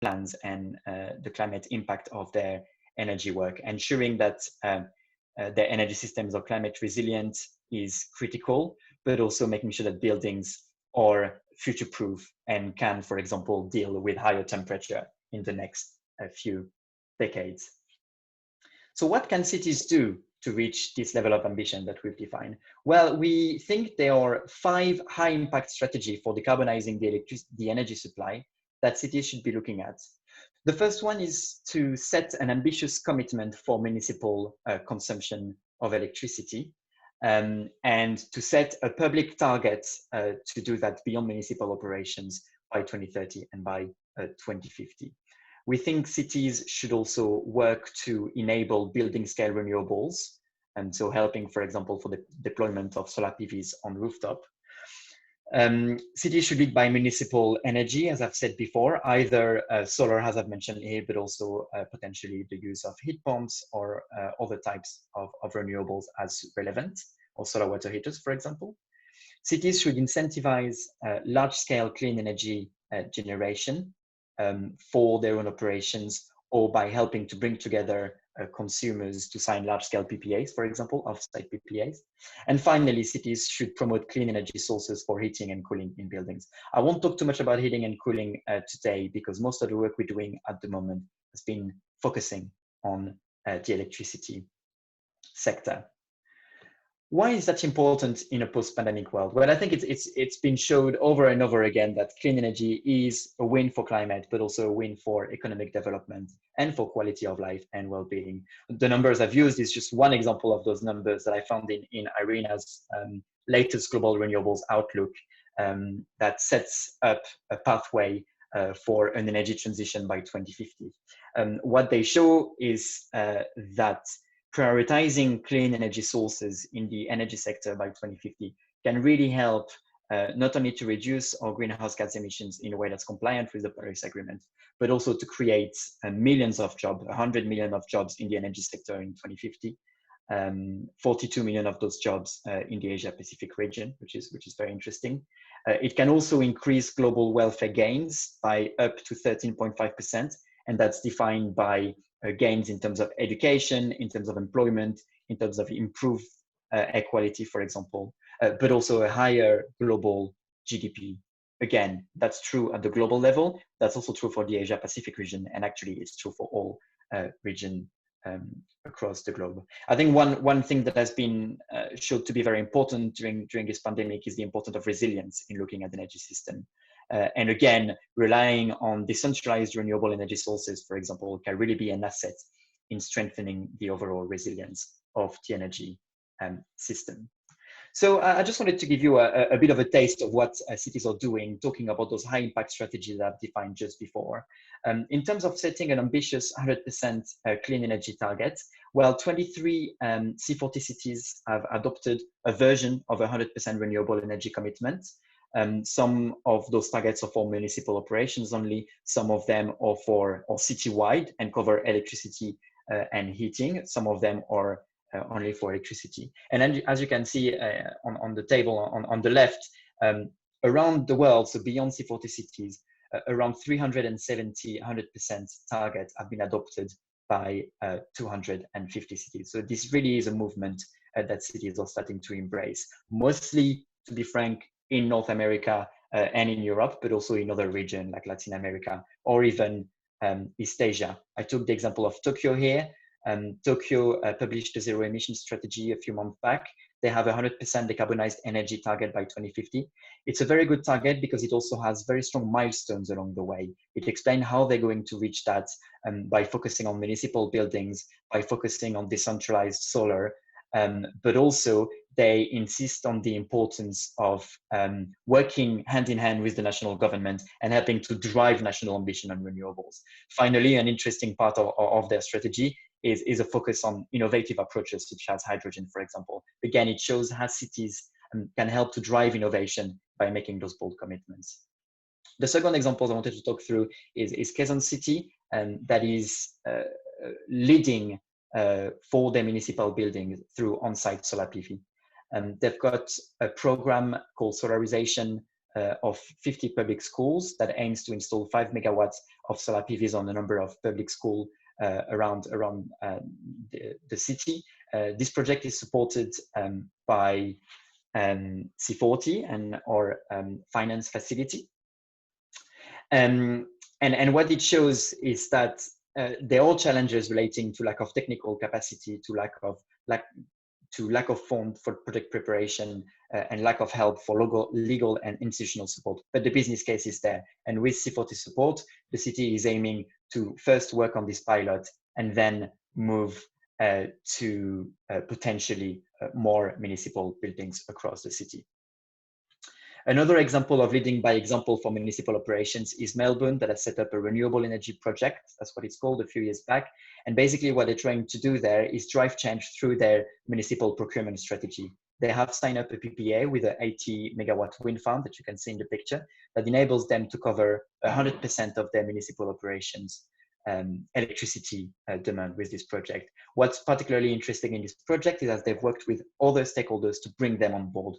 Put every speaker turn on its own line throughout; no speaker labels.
plans and the climate impact of their energy work. Ensuring that their energy systems are climate resilient is critical, but also making sure that buildings are future-proof and can, for example, deal with higher temperature in the next few decades. So what can cities do to reach this level of ambition that we've defined? Well, we think there are 5 high-impact strategies for decarbonizing the energy supply that cities should be looking at. The first one is to set an ambitious commitment for municipal consumption of electricity, and to set a public target to do that beyond municipal operations by 2030 and by 2050. We think cities should also work to enable building scale renewables, and so helping, for example, for the deployment of solar PVs on rooftop. Cities should lead by municipal energy, as I've said before, either solar, as I've mentioned here, but also potentially the use of heat pumps or other types of renewables as relevant, or solar water heaters, for example. Cities should incentivize large-scale clean energy generation for their own operations, or by helping to bring together consumers to sign large-scale PPAs, for example, off-site PPAs. And finally, cities should promote clean energy sources for heating and cooling in buildings. I won't talk too much about heating and cooling today, because most of the work we're doing at the moment has been focusing on the electricity sector. Why is that important in a post-pandemic world? Well, I think it's been showed over and over again that clean energy is a win for climate, but also a win for economic development and for quality of life and well-being. The numbers I've used is just one example of those numbers that I found in IRENA's latest Global Renewables Outlook that sets up a pathway for an energy transition by 2050. What they show is that prioritizing clean energy sources in the energy sector by 2050 can really help not only to reduce our greenhouse gas emissions in a way that's compliant with the Paris Agreement, but also to create millions of jobs, 100 million of jobs in the energy sector in 2050, 42 million of those jobs in the Asia Pacific region, which is very interesting. It can also increase global welfare gains by up to 13.5%, and that's defined by gains in terms of education, in terms of employment, in terms of improved air quality, for example, but also a higher global GDP. Again, that's true at the global level. That's also true for the Asia Pacific region, and actually it's true for all regions across the globe. I think one thing that has been shown to be very important during this pandemic is the importance of resilience in looking at the energy system. And again, relying on decentralized renewable energy sources, for example, can really be an asset in strengthening the overall resilience of the energy system. So I just wanted to give you a bit of a taste of what cities are doing, talking about those high impact strategies that I've defined just before. In terms of setting an ambitious 100% clean energy target, well, 23 C40 cities have adopted a version of 100% renewable energy commitment. Some of those targets are for municipal operations only. Some of them are citywide and cover electricity and heating. Some of them are only for electricity. And then, as you can see on the table on the left, around the world, so beyond C40 cities, around 370 100% targets have been adopted by 250 cities. So this really is a movement that cities are starting to embrace, mostly, to be frank, in North America and in Europe, but also in other regions like Latin America or even East Asia. I took the example of Tokyo here. Tokyo published a zero emission strategy a few months back. They have a 100% decarbonized energy target by 2050. It's a very good target because it also has very strong milestones along the way. It explains how they're going to reach that by focusing on municipal buildings, by focusing on decentralized solar, but also they insist on the importance of working hand in hand with the national government and helping to drive national ambition on renewables. Finally, an interesting part of their strategy is a focus on innovative approaches such as hydrogen, for example. Again, it shows how cities can help to drive innovation by making those bold commitments. The second example I wanted to talk through is Quezon City, that is leading for their municipal buildings through on-site solar PV. They've got a program called Solarization of 50 public schools that aims to install 5 megawatts of solar PVs on a number of public schools around the city. This project is supported by C40 and our finance facility. And what it shows is that there are challenges relating to lack of technical capacity, to lack of fund for project preparation, and lack of help for legal and institutional support. But the business case is there. And with C40 support, the city is aiming to first work on this pilot and then move to potentially more municipal buildings across the city. Another example of leading by example for municipal operations is Melbourne, that has set up a renewable energy project. That's what it's called, a few years back. And basically what they're trying to do there is drive change through their municipal procurement strategy. They have signed up a PPA with an 80 megawatt wind farm that you can see in the picture that enables them to cover 100% of their municipal operations electricity demand with this project. What's particularly interesting in this project is that they've worked with other stakeholders to bring them on board.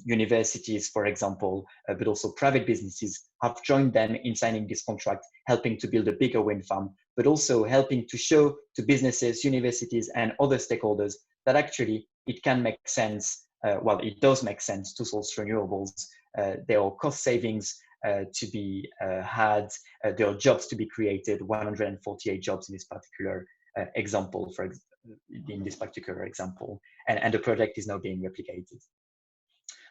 Universities, for example, but also private businesses have joined them in signing this contract, helping to build a bigger wind farm, but also helping to show to businesses, universities, and other stakeholders that actually it can make sense. Well, it does make sense to source renewables. There are cost savings to be had. There are jobs to be created. 148 jobs in this particular example. And the project is now being replicated.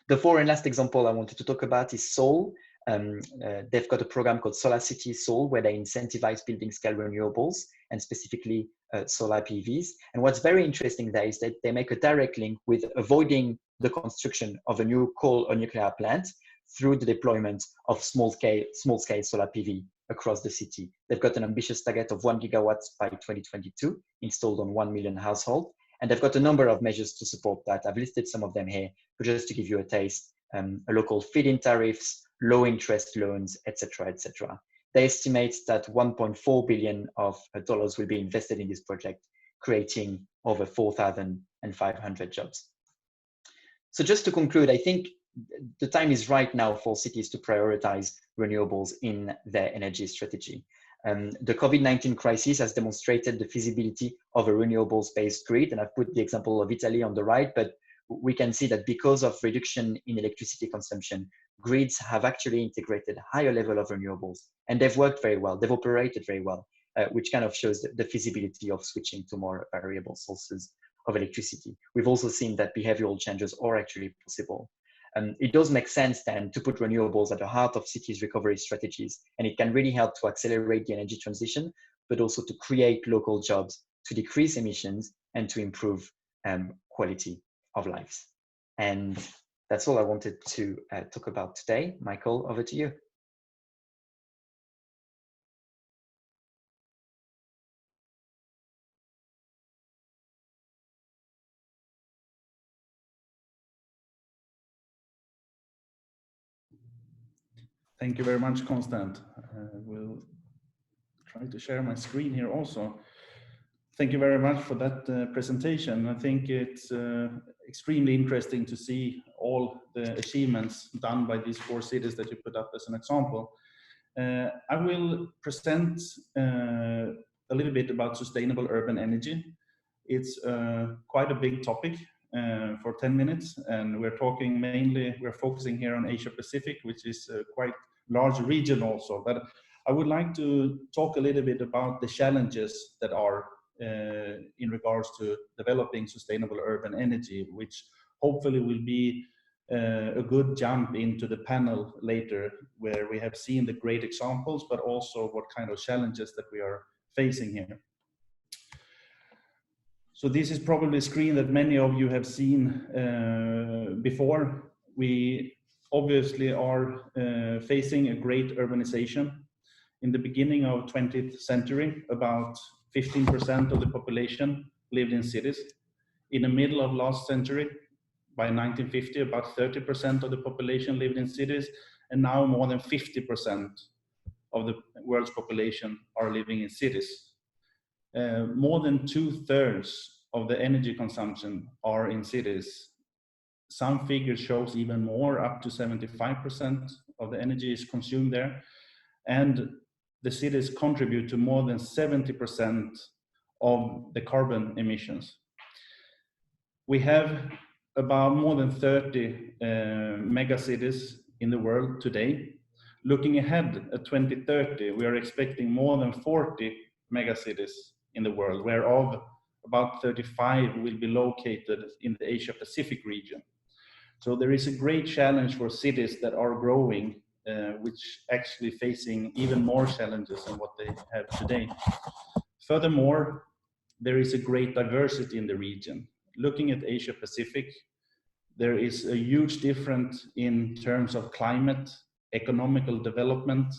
The fourth and last example I wanted to talk about is Seoul. They've got a program called Solar City Seoul, where they incentivize building scale renewables and specifically solar PVs. And what's very interesting there is that they make a direct link with avoiding the construction of a new coal or nuclear plant through the deployment of small scale solar PV across the city. They've got an ambitious target of 1 gigawatt by 2022, installed on 1 million households. And they've got a number of measures to support that. I've listed some of them here, but just to give you a taste, a local feed-in tariffs, low interest loans, etc., etc. They estimate that $1.4 billion will be invested in this project, creating over 4,500 jobs. So just to conclude, I think the time is right now for cities to prioritize renewables in their energy strategy. The COVID-19 crisis has demonstrated the feasibility of a renewables-based grid, and I've put the example of Italy on the right, but we can see that because of reduction in electricity consumption, grids have actually integrated higher level of renewables, and they've worked very well, they've operated very well, which kind of shows the feasibility of switching to more variable sources of electricity. We've also seen that behavioral changes are actually possible. It does make sense then to put renewables at the heart of cities' recovery strategies, and it can really help to accelerate the energy transition, but also to create local jobs, to decrease emissions, and to improve quality of lives. And that's all I wanted to talk about today. Michael, over to you.
Thank you very much, Constant. We'll try to share my screen here also. Thank you very much for that presentation. I think it's extremely interesting to see all the achievements done by these 4 cities that you put up as an example. I will present a little bit about sustainable urban energy. It's quite a big topic for 10 minutes, and we're focusing here on Asia Pacific, which is quite large region also. But I would like to talk a little bit about the challenges that are in regards to developing sustainable urban energy, which hopefully will be a good jump into the panel later, where we have seen the great examples, but also what kind of challenges that we are facing here. So this is probably a screen that many of you have seen before. We obviously are facing a great urbanization. In the beginning of 20th century, about 15% of the population lived in cities. In the middle of last century, by 1950, about 30% of the population lived in cities, and now more than 50% of the world's population are living in cities. More than 2/3 of the energy consumption are in cities. Some figures shows even more, up to 75% of the energy is consumed there. And the cities contribute to more than 70% of the carbon emissions. We have about more than 30 megacities in the world today. Looking ahead at 2030, we are expecting more than 40 megacities in the world, whereof about 35 will be located in the Asia Pacific region. So there is a great challenge for cities that are growing, which actually facing even more challenges than what they have today. Furthermore, there is a great diversity in the region. Looking at Asia Pacific, there is a huge difference in terms of climate, economical development.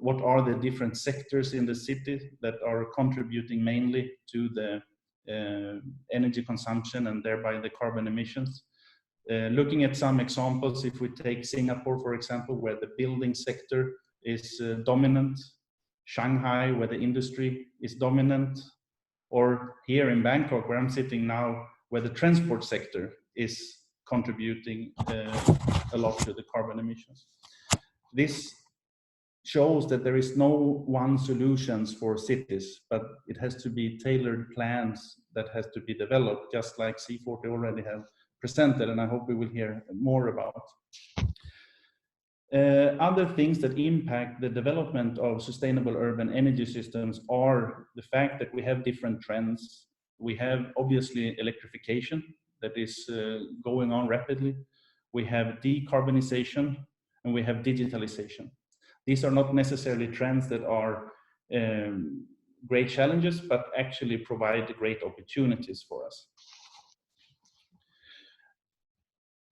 What are the different sectors in the city that are contributing mainly to the energy consumption and thereby the carbon emissions? Looking at some examples, if we take Singapore, for example, where the building sector is dominant, Shanghai, where the industry is dominant, or here in Bangkok, where I'm sitting now, where the transport sector is contributing a lot to the carbon emissions. This shows that there is no one solutions for cities, but it has to be tailored plans that has to be developed, just like C40 already have presented, and I hope we will hear more about. Other things that impact the development of sustainable urban energy systems are the fact that we have different trends. We have obviously electrification that is going on rapidly. We have decarbonization and we have digitalization. These are not necessarily trends that are great challenges, but actually provide great opportunities for us.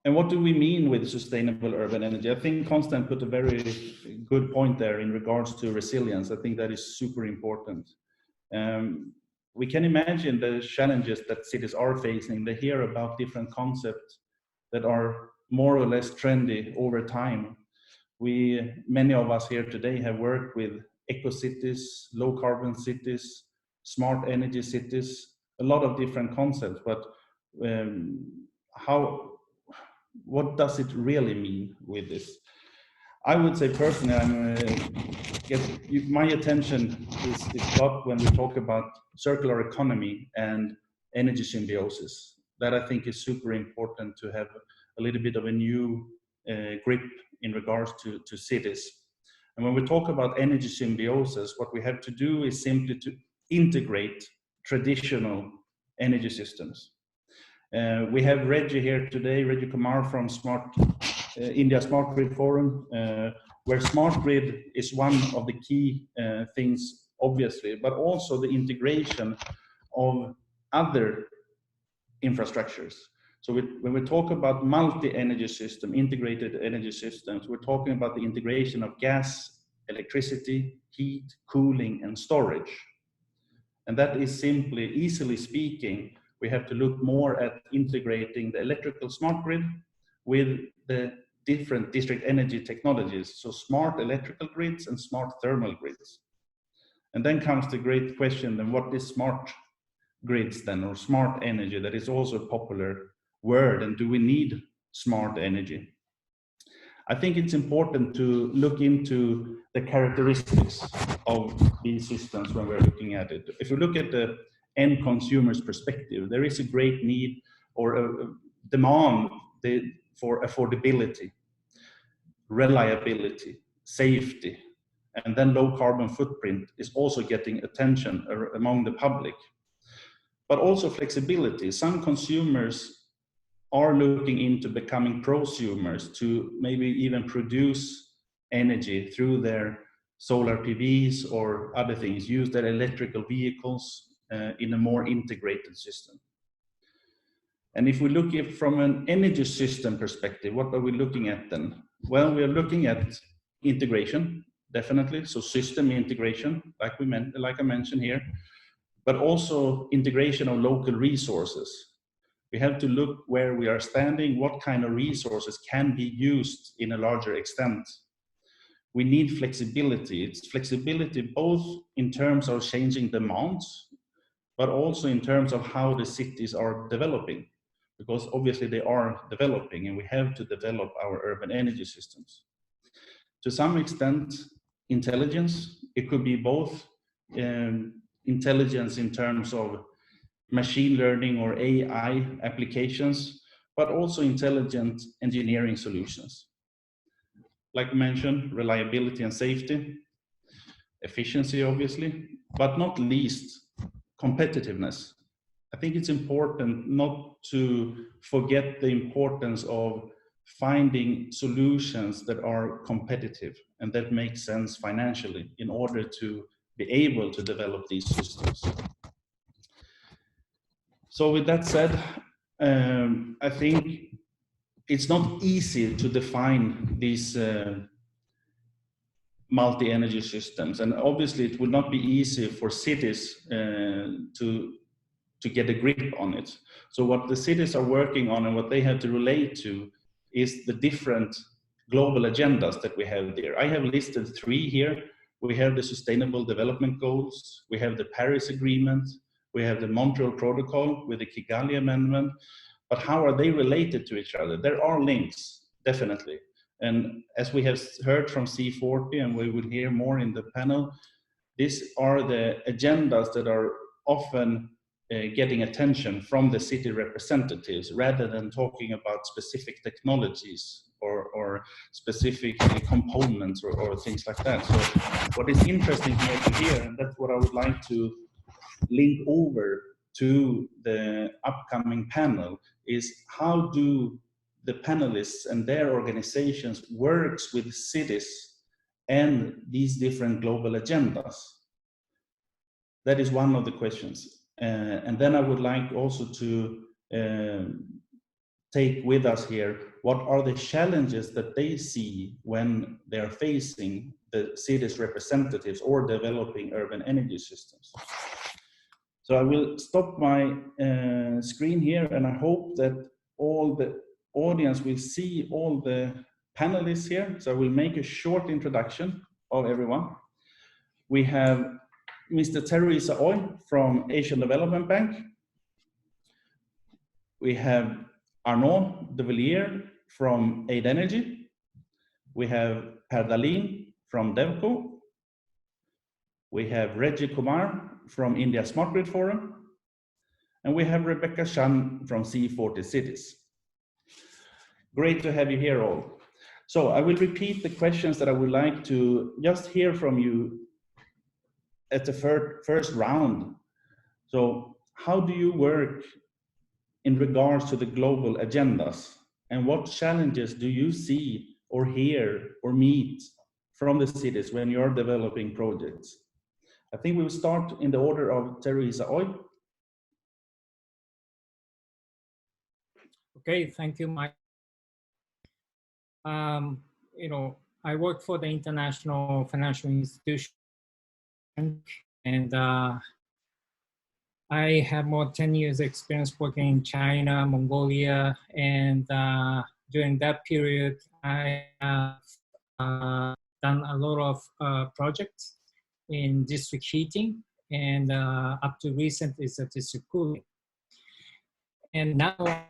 And what do we mean with sustainable urban energy? I think Constant put a very good point there in regards to resilience. I think that is super important. We can imagine the challenges that cities are facing. They hear about different concepts that are more or less trendy over time. Many of us here today have worked with eco-cities, low-carbon cities, smart energy cities, a lot of different concepts, but what does it really mean with this? I would say personally, my attention is got when we talk about circular economy and energy symbiosis. That I think is super important to have a little bit of a new grip in regards to cities. And when we talk about energy symbiosis, what we have to do is simply to integrate traditional energy systems. We have Reggie here today, Reggie Kumar from India Smart Grid Forum, where smart grid is one of the key things, obviously, but also the integration of other infrastructures. So when we talk about multi-energy system, integrated energy systems, we're talking about the integration of gas, electricity, heat, cooling, and storage. And that is simply, easily speaking, we have to look more at integrating the electrical smart grid with the different district energy technologies. So smart electrical grids and smart thermal grids. And then comes the great question, then what is smart grids then, or smart energy? That is also a popular word. And do we need smart energy? I think it's important to look into the characteristics of these systems when we're looking at it. If you look at the end consumer's perspective, there is a great need or a demand for affordability, reliability, safety, and then low carbon footprint is also getting attention among the public. But also flexibility. Some consumers are looking into becoming prosumers to maybe even produce energy through their solar PVs or other things, use their electrical vehicles in a more integrated system. And if we look at from an energy system perspective, what are we looking at then? Well, we are looking at integration, definitely. So system integration, like I mentioned here, but also integration of local resources. We have to look where we are standing, what kind of resources can be used in a larger extent. We need flexibility. It's flexibility both in terms of changing demands, but also in terms of how the cities are developing. because obviously they are developing and we have to develop our urban energy systems. To some extent, intelligence, it could be both intelligence in terms of machine learning or AI applications, but also intelligent engineering solutions. Like I mentioned, reliability and safety, efficiency obviously, but not least competitiveness. I think it's important not to forget the importance of finding solutions that are competitive and that make sense financially in order to be able to develop these systems. So with that said, I think it's not easy to define these multi-energy systems, and obviously it will not be easy for cities to get a grip on it. So what the cities are working on and what they have to relate to is the different global agendas that we have there. I have listed 3 here. We have the Sustainable Development Goals, we have the Paris Agreement, we have the Montreal Protocol with the Kigali Amendment, but how are they related to each other? There are links, definitely. And as we have heard from C40, and we will hear more in the panel, these are the agendas that are often getting attention from the city representatives rather than talking about specific technologies or specific components or things like that. So what is interesting here to hear, and that's what I would like to link over to the upcoming panel, is how do the panelists and their organizations works with cities and these different global agendas? That is one of the questions. And then I would like also to take with us here, what are the challenges that they see when they are facing the city's representatives or developing urban energy systems? So I will stop my screen here, and I hope that all the audience will see all the panelists here. So I will make a short introduction of everyone. We have Mr. Teresa Oy from Asian Development Bank. We have Arnaud de Villiers from Aid Energy. We have Per Dalin from DevCo. We have Reggie Kumar from India Smart Grid Forum. And we have Rebecca Chan from C40 Cities. Great to have you here all. So I will repeat the questions that I would like to just hear from you at the first round. So how do you work in regards to the global agendas? And what challenges do you see or hear or meet from the cities when you're developing projects? I think we'll start in the order of Teresa Oy.
Okay, thank you, Mike. I work for the International Financial Institution, and I have more than 10 years experience working in China, Mongolia, and during that period, I have done a lot of projects in district heating, and up to recent is a district cooling. And now,
I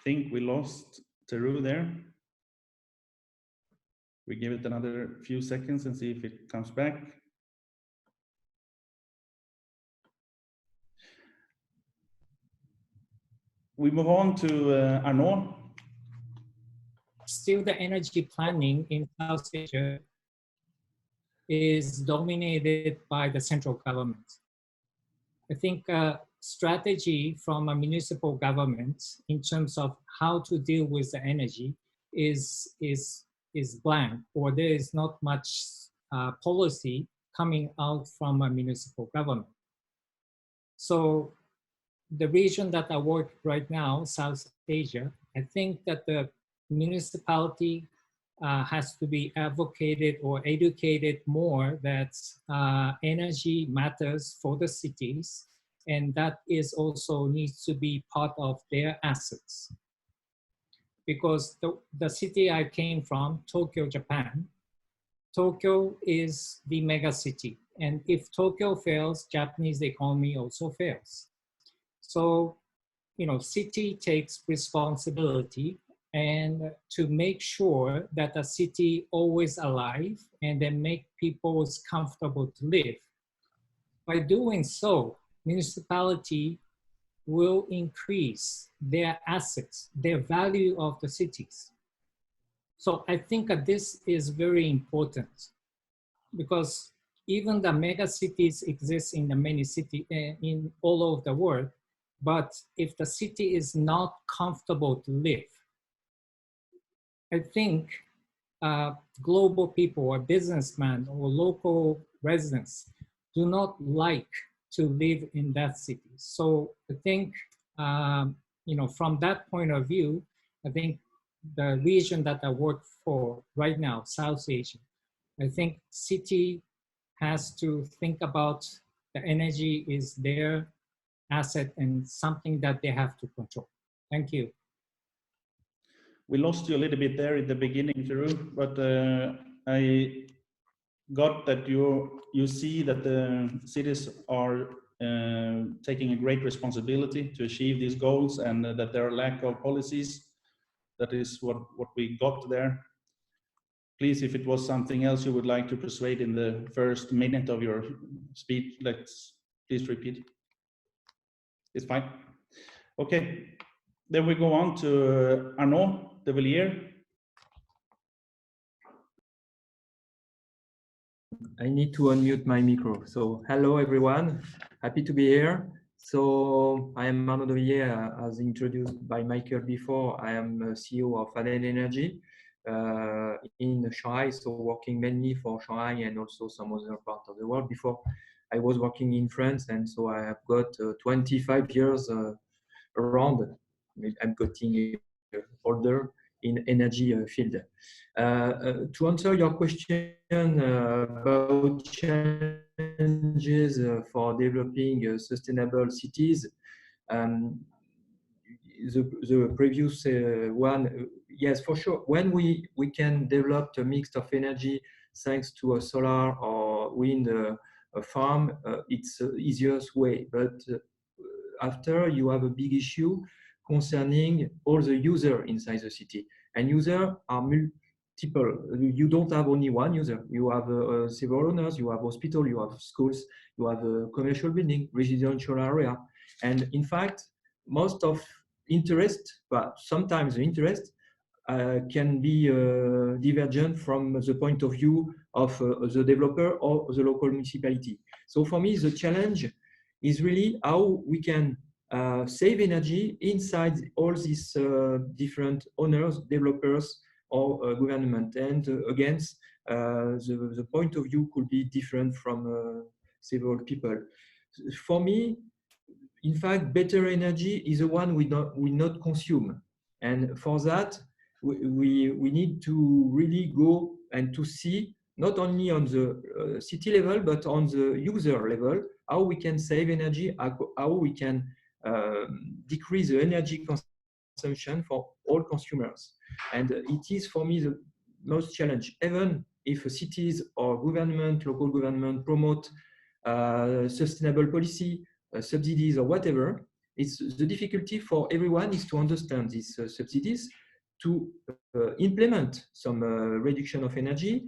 think we lost Teru there. We give it another few seconds and see if it comes back. We move on to Arnaud.
still the energy planning in South Asia is dominated by the central government. I think strategy from a municipal government in terms of how to deal with the energy is blank, or there is not much policy coming out from a municipal government. So the region that I work right now, South Asia, I think that the municipality has to be advocated or educated more that energy matters for the cities, and that is also needs to be part of their assets. Because the city I came from, Tokyo, Japan, Tokyo is the mega city. And if Tokyo fails, Japanese economy also fails. So, you know, city takes responsibility and to make sure that the city always alive and then make people comfortable to live. By doing so, municipality will increase their assets, their value of the cities. So I think that this is very important because even the mega cities exist in the many cities in all over the world, but if the city is not comfortable to live, I think global people or businessmen or local residents do not like to live in that city. So I think, you know, from that point of view, I think the region that I work for right now, South Asia, I think city has to think about the energy is their asset and something that they have to control. Thank you.
We lost you a little bit there in the beginning, Jeroen, but I got that you see that the cities are taking a great responsibility to achieve these goals, and that there are lack of policies. That is what we got there. Please, if it was something else you would like to persuade in the first minute of your speech, please repeat. It's fine. Okay, then we go on to Arnaud de Villiers.
I need to unmute my micro. So hello everyone, happy to be here. So I am Arnaud de Villiers, as introduced by Michael before. I am CEO of APUEA Energy in Shanghai, so working mainly for Shanghai and also some other part of the world. Before I was working in France, and so I have got 25 years around. I'm getting older in energy field. To answer your question about challenges for developing sustainable cities, the previous one, yes, for sure. When we can develop a mix of energy thanks to a solar or wind farm, it's the easiest way. But after, you have a big issue concerning all the users inside the city. And users are multiple. You don't have only one user. You have several owners. You have hospital. You have schools. You have a commercial building, residential area. And in fact, most of interest, but sometimes the interest can be divergent from the point of view of the developer or the local municipality. So for me, the challenge is really how we can save energy inside all these different owners, developers, or government. And against the point of view could be different from several people. For me, in fact, better energy is the one we not consume. And for that, we need to really go and to see not only on the city level, but on the user level, how we can save energy, how we can decrease the energy consumption for all consumers. And it is for me the most challenge. Even if cities or government, local government promote sustainable policy, subsidies or whatever, it's the difficulty for everyone is to understand these subsidies, to implement some reduction of energy,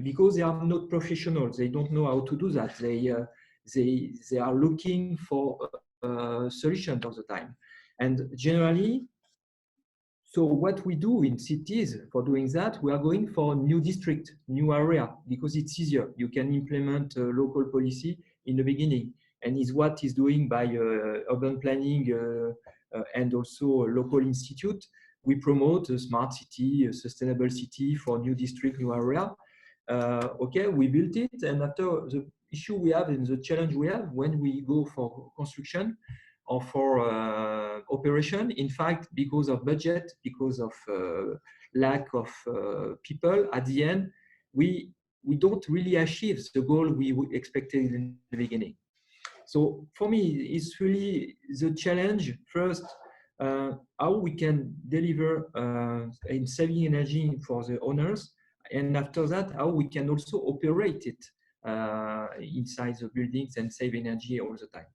because they are not professionals. They don't know how to do that. They are looking for solutions all the time. And generally, so what we do in cities for doing that, we are going for new district, new area, because it's easier. You can implement local policy in the beginning. And is what is doing by urban planning and also local institute. We promote a smart city, a sustainable city for new district, new area. Okay, we built it, and after the issue we have and the challenge we have when we go for construction or for operation, in fact, because of budget, because of lack of people, at the end, we don't really achieve the goal we expected in the beginning. So for me, it's really the challenge first, how we can deliver in saving energy for the owners, and after that, how we can also operate it inside the buildings and save energy all the time.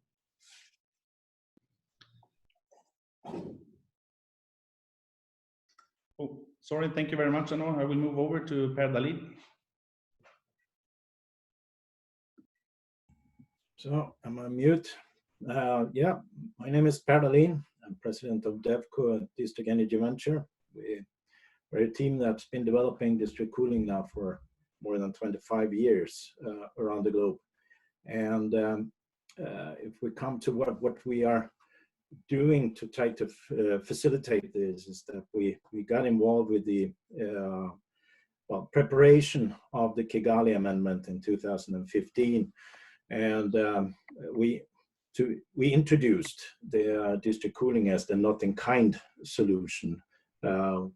Oh, sorry, thank you very much, Arnaud. I will move over to Per Dahlin.
So I'm on mute. Yeah, my name is Per Dahlin. I'm president of DevCo District Energy Venture. We're a team that's been developing district cooling now for more than 25 years around the globe. And if we come to what we are doing to try to facilitate this, is that we got involved with the preparation of the Kigali Amendment in 2015. And we introduced the district cooling as the not-in-kind solution,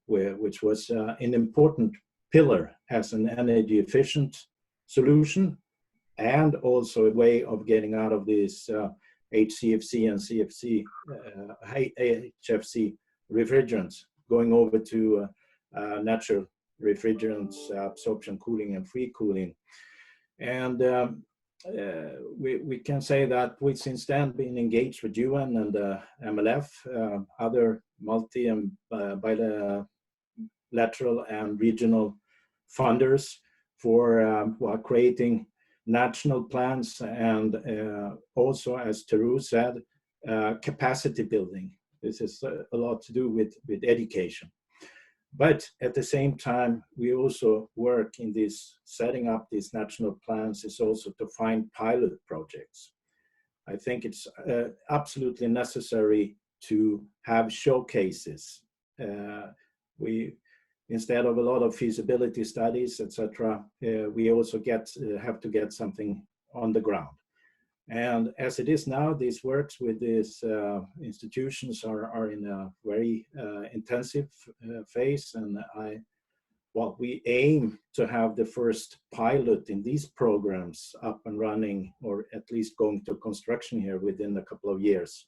which was an important pillar as an energy efficient solution, and also a way of getting out of this HCFC and CFC, HFC refrigerants, going over to natural refrigerants, absorption cooling and free cooling. And we can say that we've since then been engaged with UN and MLF, other multi and bilateral and regional funders for creating national plans, and also, as Teru said, capacity building. This is a lot to do with education. But at the same time, we also work in this, setting up these national plans is also to find pilot projects. I think it's absolutely necessary to have showcases. Instead of a lot of feasibility studies, etc., we also have to get something on the ground. And as it is now, these works with these institutions are in a very intensive phase, and we aim to have the first pilot in these programs up and running, or at least going to construction here within a couple of years.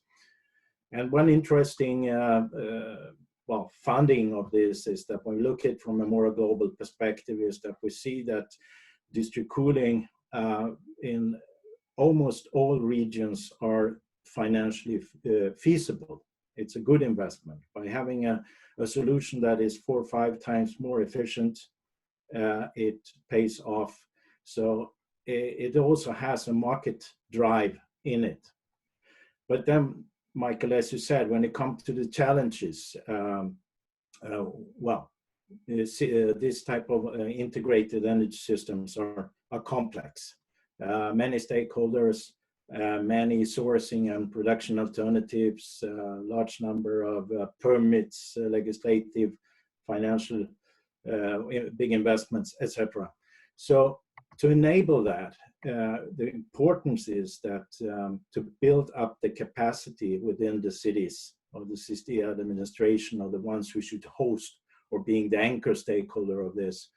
And one interesting funding of this is that when we look at it from a more global perspective, is that we see that district cooling in almost all regions are financially feasible. It's a good investment. By having a solution that is 4 or 5 times more efficient, it pays off. So it also has a market drive in it. But then, Michael, as you said, when it comes to the challenges, this type of integrated energy systems are complex. Many stakeholders, many sourcing and production alternatives, large number of permits, legislative, financial, big investments, etc. So to enable that, the importance is that to build up the capacity within the cities, or the city administration, or the ones who should host or being the anchor stakeholder of this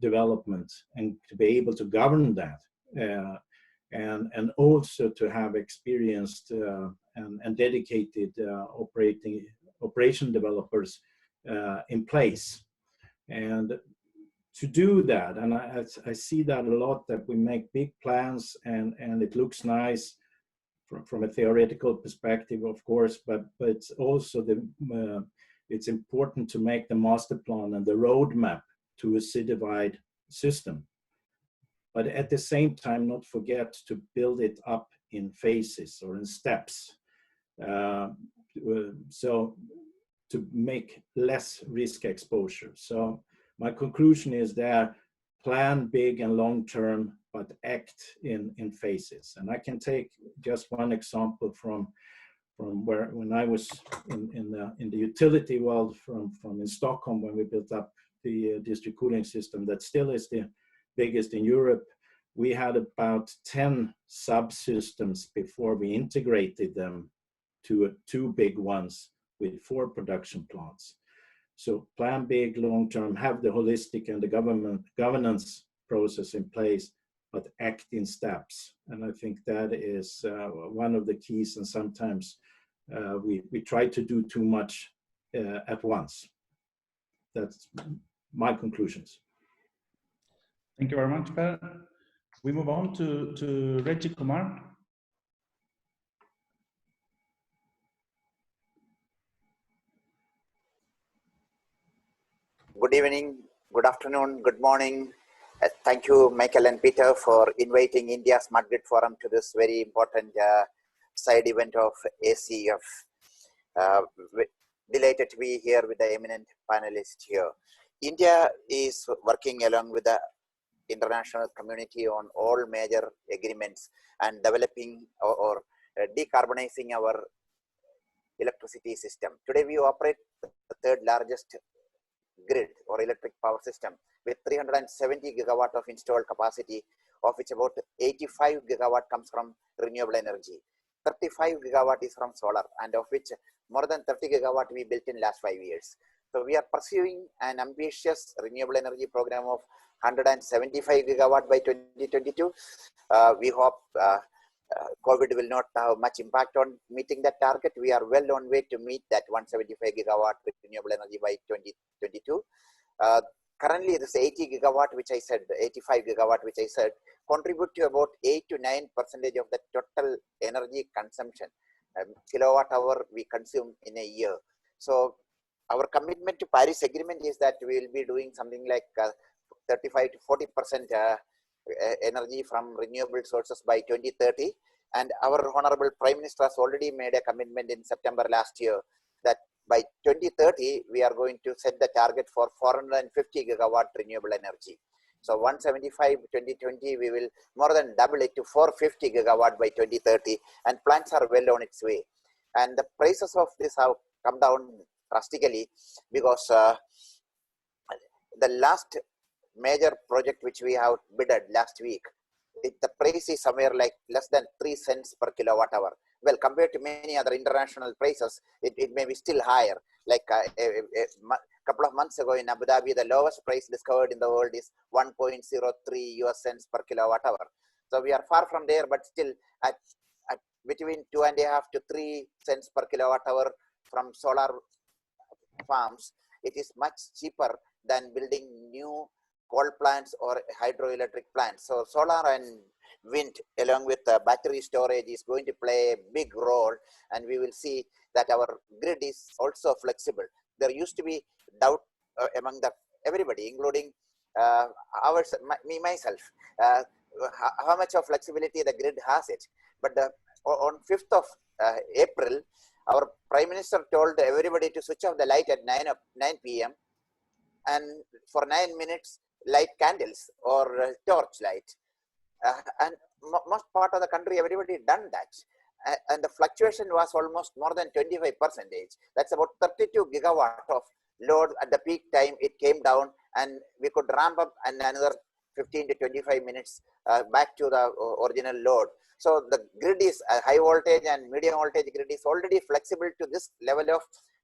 development, and to be able to govern that. And also to have experienced and dedicated operation developers in place. And to do that, and I see that a lot, that we make big plans and it looks nice from a theoretical perspective, of course, but it's also it's important to make the master plan and the roadmap to a citywide system. But at the same time, not forget to build it up in phases or in steps. So to make less risk exposure. So my conclusion is that plan big and long term, but act in phases. And I can take just one example from when I was in the utility world from in Stockholm, when we built up the district cooling system that still is the biggest in Europe. We had about 10 subsystems before we integrated them to 2 big ones with 4 production plants. So plan big, long term, have the holistic and the governance process in place, but act in steps. And I think that is one of the keys. And sometimes we try to do too much at once. That's my conclusions.
Thank you very much, Per. We move on to Reggie Kumar.
Good evening, good afternoon, good morning. Thank you, Michael and Peter, for inviting India Smart Grid Forum to this very important side event of ACEF. Delighted to be here with the eminent panelists here. India is working along with the international community on all major agreements and developing or decarbonizing our electricity system. Today we operate the third largest grid or electric power system with 370 gigawatt of installed capacity, of which about 85 gigawatt comes from renewable energy. 35 gigawatt is from solar, and of which more than 30 gigawatt we built in last 5 years. So we are pursuing an ambitious renewable energy program of 175 gigawatt by 2022. We hope COVID will not have much impact on meeting that target. We are well on way to meet that 175 gigawatt with renewable energy by 2022. Currently, this 80 gigawatt, which I said, 85 gigawatt, which I said, contribute to about 8 to 9% of the total energy consumption, kilowatt hour we consume in a year. So our commitment to Paris Agreement is that we will be doing something like 35 to 40% energy from renewable sources by 2030. And our Honorable Prime Minister has already made a commitment in September last year that by 2030, we are going to set the target for 450 gigawatt renewable energy. So 175 2020, we will more than double it to 450 gigawatt by 2030, and plans are well on its way. And the prices of this have come down drastically because the last major project which we have bidded last week, the price is somewhere like less than 3 cents per kilowatt hour. Well, compared to many other international prices, it may be still higher. Like a couple of months ago in Abu Dhabi, the lowest price discovered in the world is 1.03 US cents per kilowatt hour. So we are far from there, but still at between 2.5 to 3 cents per kilowatt hour from solar farms, it is much cheaper than building new coal plants or hydroelectric plants. So solar and wind along with battery storage is going to play a big role, and we will see that our grid is also flexible. There used to be doubt among everybody, including myself, how much of flexibility the grid has it. But on 5th of April, our Prime Minister told everybody to switch off the light at 9 p.m. and for 9 minutes light candles or torch light. And most part of the country, everybody done that. And the fluctuation was almost more than 25%. That's about 32 gigawatt of load at the peak time. It came down and we could ramp up and another 15 to 25 minutes back to the original load. So the grid is high voltage and medium voltage grid is already flexible to this level of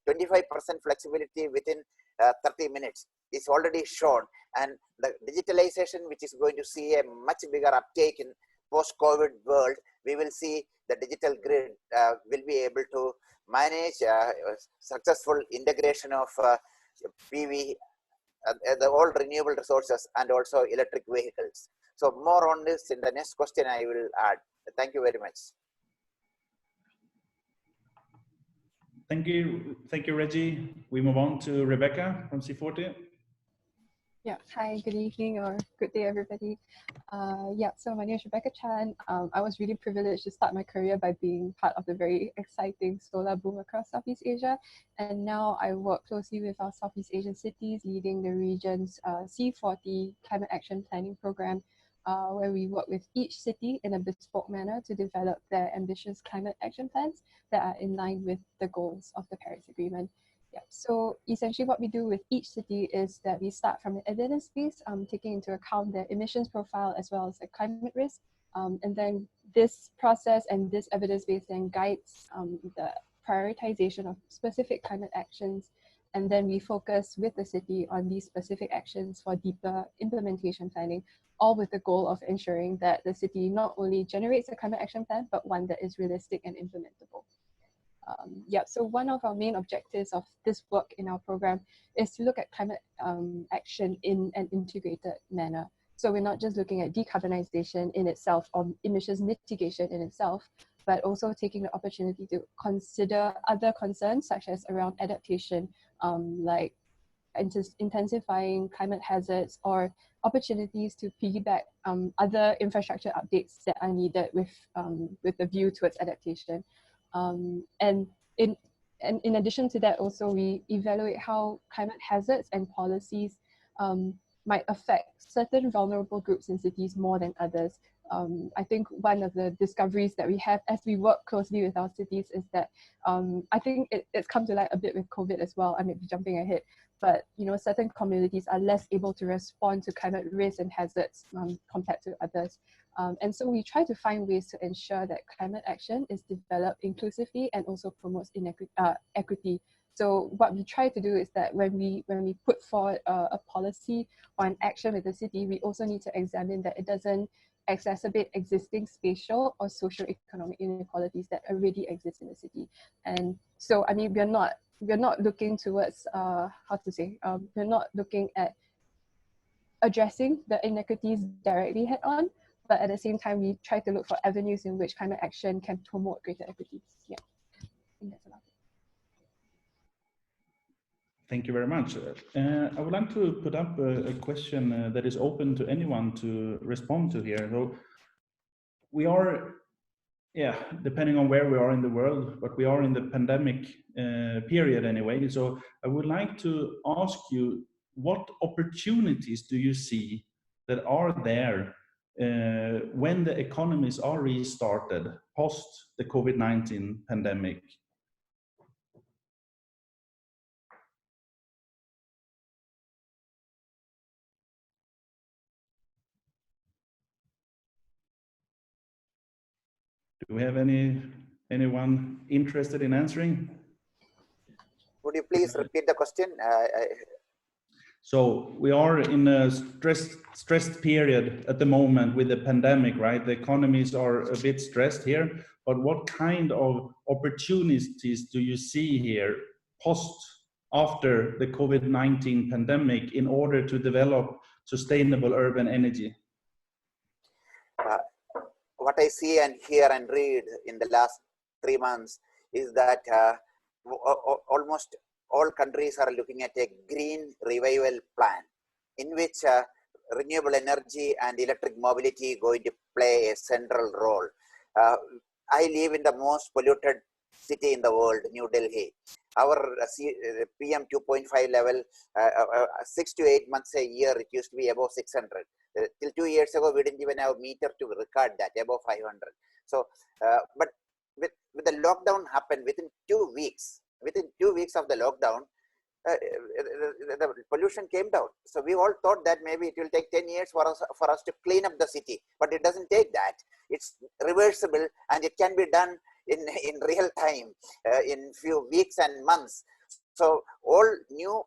25% flexibility within 30 minutes is already shown, and the digitalization, which is going to see a much bigger uptake in post-COVID world, we will see the digital grid will be able to manage successful integration of PV, the all renewable resources, and also electric vehicles. So more on this in the next question I will add. Thank you very much.
Thank you, Reggie. We move on to Rebecca from C40.
Yeah, hi, good evening or good day, everybody. Yeah, so my name is Rebecca Chan. I was really privileged to start my career by being part of the very exciting solar boom across Southeast Asia. And now I work closely with our Southeast Asian cities, leading the region's C40 Climate Action Planning Program, where we work with each city in a bespoke manner to develop their ambitious climate action plans that are in line with the goals of the Paris Agreement. Yeah, so essentially what we do with each city is that we start from an evidence base, taking into account their emissions profile as well as the climate risk. And then this process and this evidence base then guides the prioritization of specific climate actions And then we focus with the city on these specific actions for deeper implementation planning, all with the goal of ensuring that the city not only generates a climate action plan, but one that is realistic and implementable. So one of our main objectives of this work in our program is to look at climate action in an integrated manner. So we're not just looking at decarbonization in itself or emissions mitigation in itself, but also taking the opportunity to consider other concerns such as around adaptation, like intensifying climate hazards or opportunities to piggyback other infrastructure updates that are needed with the view towards adaptation. And in addition to that, also we evaluate how climate hazards and policies might affect certain vulnerable groups in cities more than others. I think one of the discoveries that we have as we work closely with our cities is that I think it's come to light a bit with COVID as well. I may be jumping ahead, but certain communities are less able to respond to climate risks and hazards compared to others. And so we try to find ways to ensure that climate action is developed inclusively and also promotes equity. So what we try to do is that when we put forward a policy or an action with the city, we also need to examine that it doesn't exacerbate existing spatial or socio-economic inequalities that already exist in the city. And so, I mean, we're not looking towards we're not looking at addressing the inequities directly head on, but at the same time, we try to look for avenues in which climate action can promote greater equity. Yeah, I think that's about it.
Thank you very much. I would like to put up a question that is open to anyone to respond to here. So we are, depending on where we are in the world, but we are in the pandemic period anyway. So I would like to ask you, what opportunities do you see that are there when the economies are restarted post the COVID-19 pandemic? Do we have anyone interested in answering?
Would you please repeat the question?
So we are in a stressed period at the moment with the pandemic, right? The economies are a bit stressed here, but what kind of opportunities do you see here after the COVID-19 pandemic in order to develop sustainable urban energy?
What I see and hear and read in the last 3 months is that almost all countries are looking at a green revival plan in which renewable energy and electric mobility going to play a central role. I live in the most polluted city in the world, New Delhi. Our PM 2.5 level, 6 to 8 months a year, it used to be above 600. Till 2 years ago, we didn't even have a meter to record that, above 500. So, but with the lockdown happened within 2 weeks. Within 2 weeks of the lockdown, the pollution came down. So we all thought that maybe it will take 10 years for us to clean up the city, but it doesn't take that. It's reversible and it can be done in real time, in few weeks and months. So all new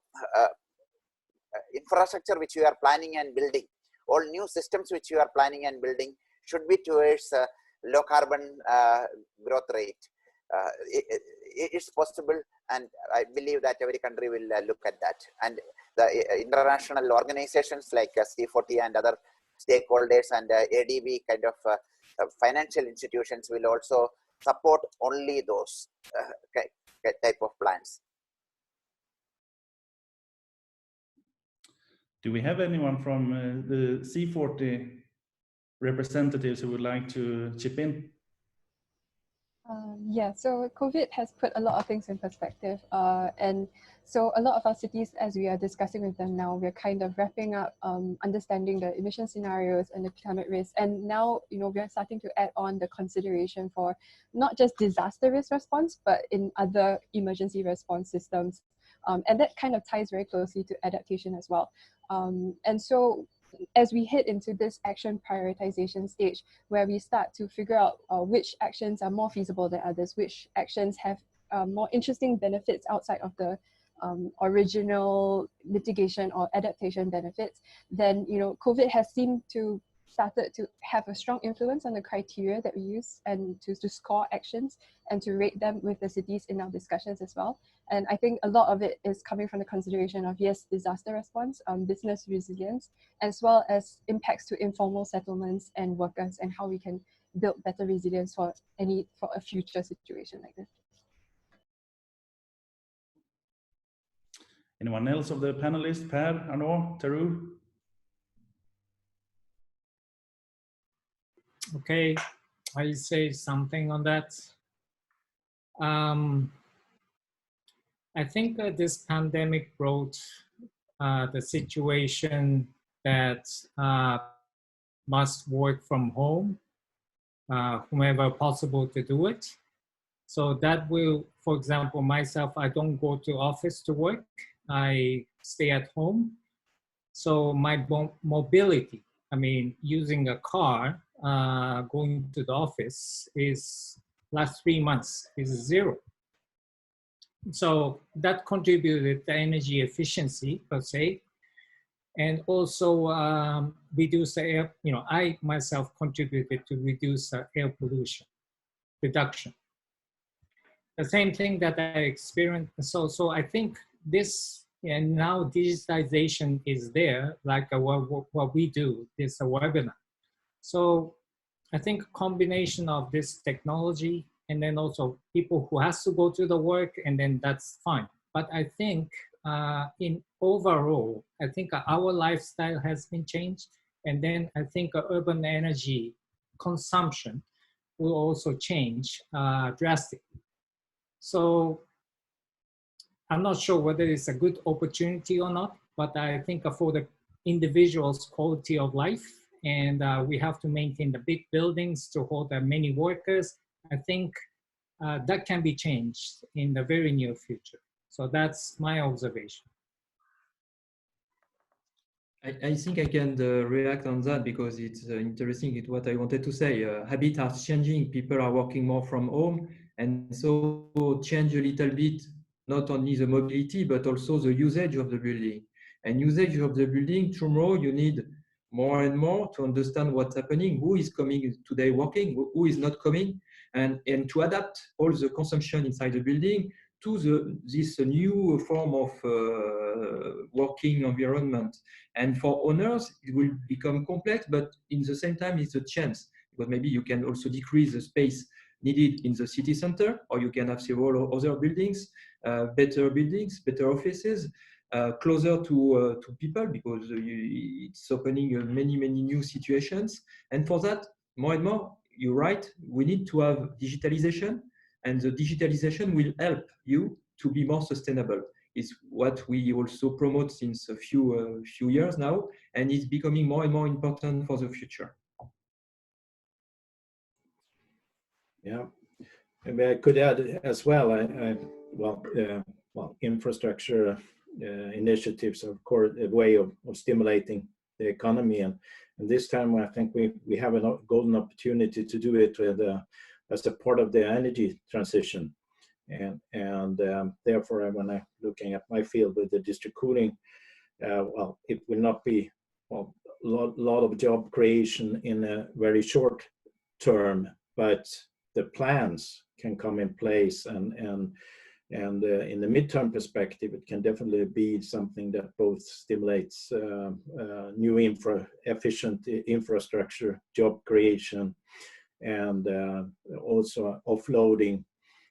infrastructure which we are planning and building, all new systems which we are planning and building should be towards low carbon growth rate. It's possible, and I believe that every country will look at that. And the international organizations like C40 and other stakeholders and ADB kind of financial institutions will also support only those type of plans.
Do we have anyone from the C40 representatives who would like to chip in?
Yeah, so COVID has put a lot of things in perspective. And so a lot of our cities, as we are discussing with them now, we're kind of wrapping up understanding the emission scenarios and the climate risk. And now, we're starting to add on the consideration for not just disaster risk response, but in other emergency response systems. And that kind of ties very closely to adaptation as well. And so as we head into this action prioritization stage, where we start to figure out which actions are more feasible than others, which actions have more interesting benefits outside of the original mitigation or adaptation benefits, then COVID has seemed to started to have a strong influence on the criteria that we use and to score actions and to rate them with the cities in our discussions as well. And I think a lot of it is coming from the consideration of, yes, disaster response, business resilience, as well as impacts to informal settlements and workers, and how we can build better resilience for a future situation like this.
Anyone else of the panelists? Per, Arnaud, Teru?
Okay, I'll say something on that. I think this pandemic brought the situation that must work from home, whomever possible to do it. So that will, for example, myself, I don't go to office to work. I stay at home. So my mobility, I mean, using a car, going to the office is last 3 months is 0. So that contributed to energy efficiency per se. And also reduce the air, I myself contributed to reduce air pollution reduction. The same thing that I experienced. So I think this, and now digitization is there, like what we do, this webinar. So I think a combination of this technology and then also people who has to go to the work, and then that's fine. But I think in overall, I think our lifestyle has been changed. And then I think urban energy consumption will also change drastically. So I'm not sure whether it's a good opportunity or not, but I think for the individual's quality of life, and we have to maintain the big buildings to hold many workers, I think that can be changed in the very near future. So that's my observation.
I think I can react on that because it's interesting. It's what I wanted to say. Habits are changing. People are working more from home, and so change a little bit, not only the mobility, but also the usage of the building. And usage of the building, tomorrow you need more and more to understand what's happening, who is coming today working, who is not coming, and to adapt all the consumption inside the building to this new form of working environment. And for owners, it will become complex, but in the same time, it's a chance, because maybe you can also decrease the space needed in the city center, or you can have several other buildings, better offices, closer to people, because it's opening many new situations. And for that, more and more, you're right, we need to have digitalization, and the digitalization will help you to be more sustainable. It's what we also promote since a few years now, and it's becoming more and more important for the future.
Yeah, maybe I could add as well. Infrastructure initiatives are, of course, a way of stimulating the economy, and this time I think we have a golden opportunity to do it as a part of the energy transition. And therefore, when I'm looking at my field with the district cooling, it will not be a lot of job creation in a very short term, but the plans can come in place, and in the midterm perspective, it can definitely be something that both stimulates new efficient infrastructure, job creation, and also offloading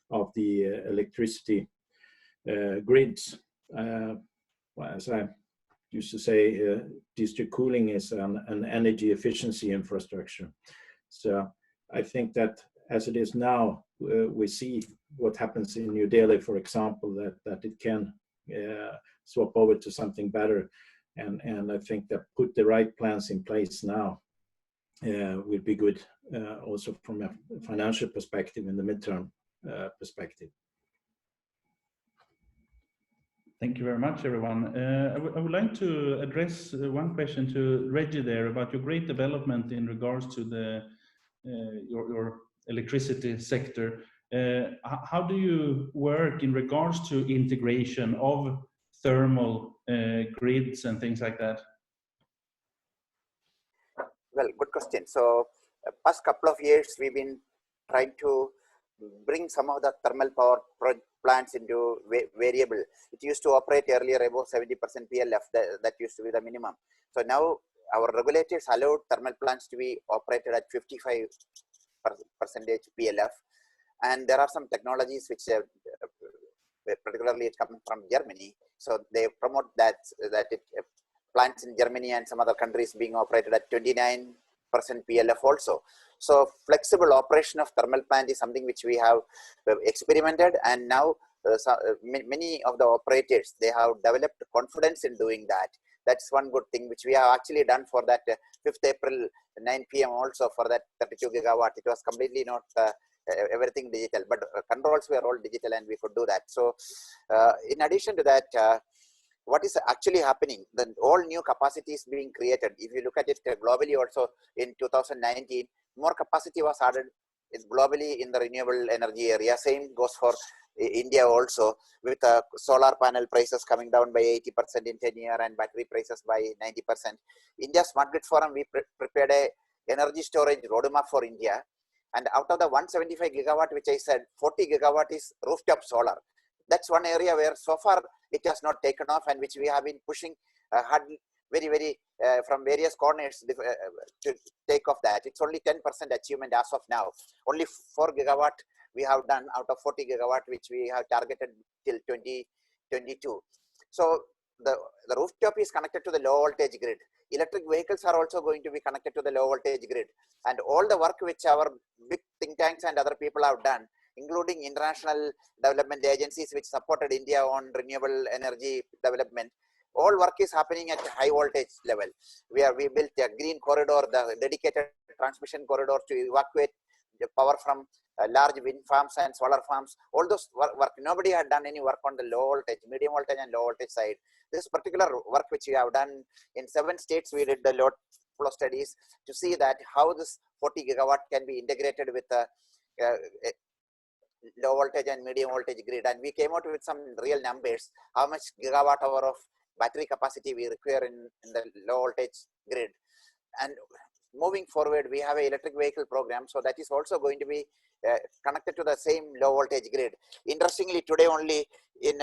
of the electricity grids. As I used to say, district cooling is an energy efficiency infrastructure. So I think that as it is now, we see what happens in New Delhi, for example, that it can swap over to something better. And I think that put the right plans in place now will be good also from a financial perspective in the midterm perspective.
Thank you very much, everyone. I would like to address one question to Reggie there about your great development in regards to your electricity sector. How do you work in regards to integration of thermal grids and things like that?
Well, good question. So past couple of years, we've been trying to bring some of the thermal power plants into variable. It used to operate earlier above 70% PLF, that used to be the minimum. So now our regulators allowed thermal plants to be operated at 55% PLF. And there are some technologies which particularly it comes from Germany. So they promote that plants in Germany and some other countries being operated at 29% PLF also. So flexible operation of thermal plant is something which we have experimented, and now many of the operators, they have developed confidence in doing that. That's one good thing which we have actually done for that 5th April 9 p.m. also for that 32 gigawatt. It was completely not everything digital, but controls were all digital and we could do that. So in addition to that, what is actually happening, then all new capacities being created. If you look at it globally also in 2019, more capacity was added globally in the renewable energy area. Same goes for India also, with solar panel prices coming down by 80% in 10 years and battery prices by 90%. India Smart Grid Forum, we prepared a energy storage roadmap for India. And out of the 175 gigawatt, which I said, 40 gigawatt is rooftop solar. That's one area where so far it has not taken off, and which we have been pushing hard, very from various corners to take off that. It's only 10% achievement as of now. Only 4 gigawatt we have done out of 40 gigawatt, which we have targeted till 2022. So the rooftop is connected to the low voltage grid. Electric vehicles are also going to be connected to the low voltage grid. And all the work which our big think tanks and other people have done, including international development agencies which supported India on renewable energy development, all work is happening at high voltage level. We built a green corridor, the dedicated transmission corridor to evacuate the power from large wind farms and solar farms. All those work, nobody had done any work on the low voltage, medium voltage and low voltage side. This particular work which we have done in 7 states, we did the load flow studies to see that how this 40 gigawatt can be integrated with low voltage and medium voltage grid, and we came out with some real numbers, how much gigawatt hour of battery capacity we require in the low voltage grid. And moving forward, we have an electric vehicle program, so that is also going to be connected to the same low voltage grid. Interestingly, today only in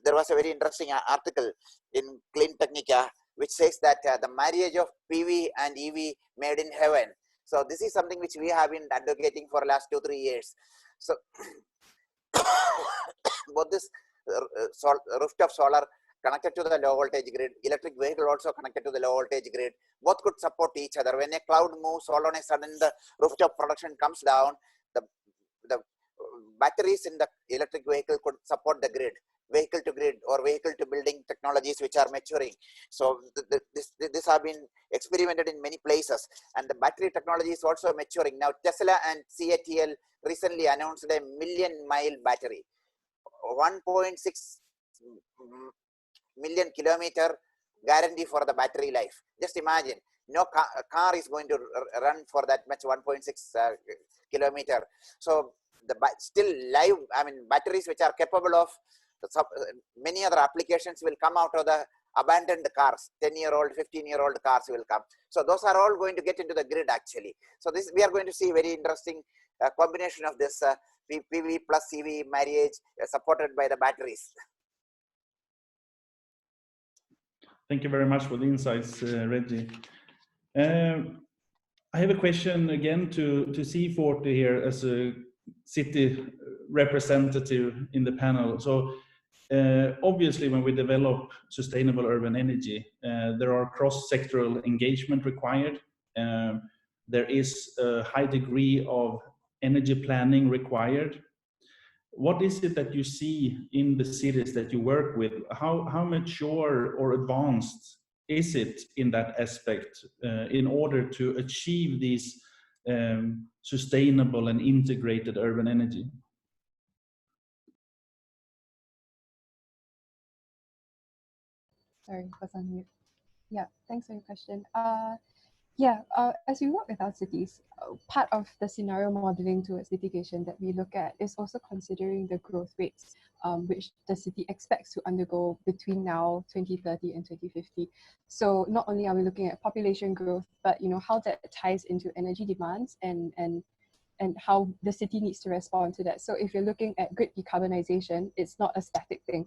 there was a very interesting article in Clean Technica which says that the marriage of PV and EV made in heaven. So this is something which we have been advocating for the last 2-3 years. So both this rooftop solar connected to the low voltage grid, electric vehicle also connected to the low voltage grid, both could support each other. When a cloud moves, all on a sudden the rooftop production comes down, the batteries in the electric vehicle could support the grid, vehicle to grid or vehicle to building technologies which are maturing. So this have been experimented in many places, and the battery technology is also maturing. Now Tesla and CATL recently announced a 1,000,000-mile battery, 1.6 million kilometer guarantee for the battery life. Just imagine, no car is going to run for that much 1.6 kilometer. So the still live, I mean, batteries which are capable of many other applications will come out of the abandoned cars. 10-year-old, 15-year-old cars will come. So those are all going to get into the grid actually. So this, we are going to see very interesting combination of this PV plus EV marriage supported by the batteries.
Thank you very much for the insights, Reggie. I have a question again to C40 here as a city representative in the panel. So obviously when we develop sustainable urban energy, there are cross-sectoral engagement required. There is a high degree of energy planning required. What is it that you see in the cities that you work with? How mature or advanced is it in that aspect in order to achieve these sustainable and integrated urban energy?
Sorry, was on mute. Yeah, thanks for your question. Yeah, as we work with our cities, part of the scenario modeling towards litigation that we look at is also considering the growth rates which the city expects to undergo between now 2030 and 2050. So not only are we looking at population growth, but how that ties into energy demands and how the city needs to respond to that. So if you're looking at grid decarbonization, it's not a static thing.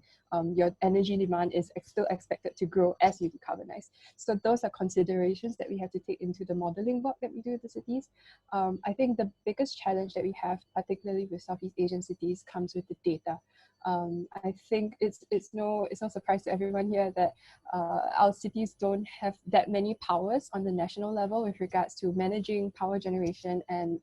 Your energy demand is still expected to grow as you decarbonize. So those are considerations that we have to take into the modeling work that we do with the cities. I think the biggest challenge that we have, particularly with Southeast Asian cities, comes with the data. I think it's no surprise to everyone here that our cities don't have that many powers on the national level with regards to managing power generation and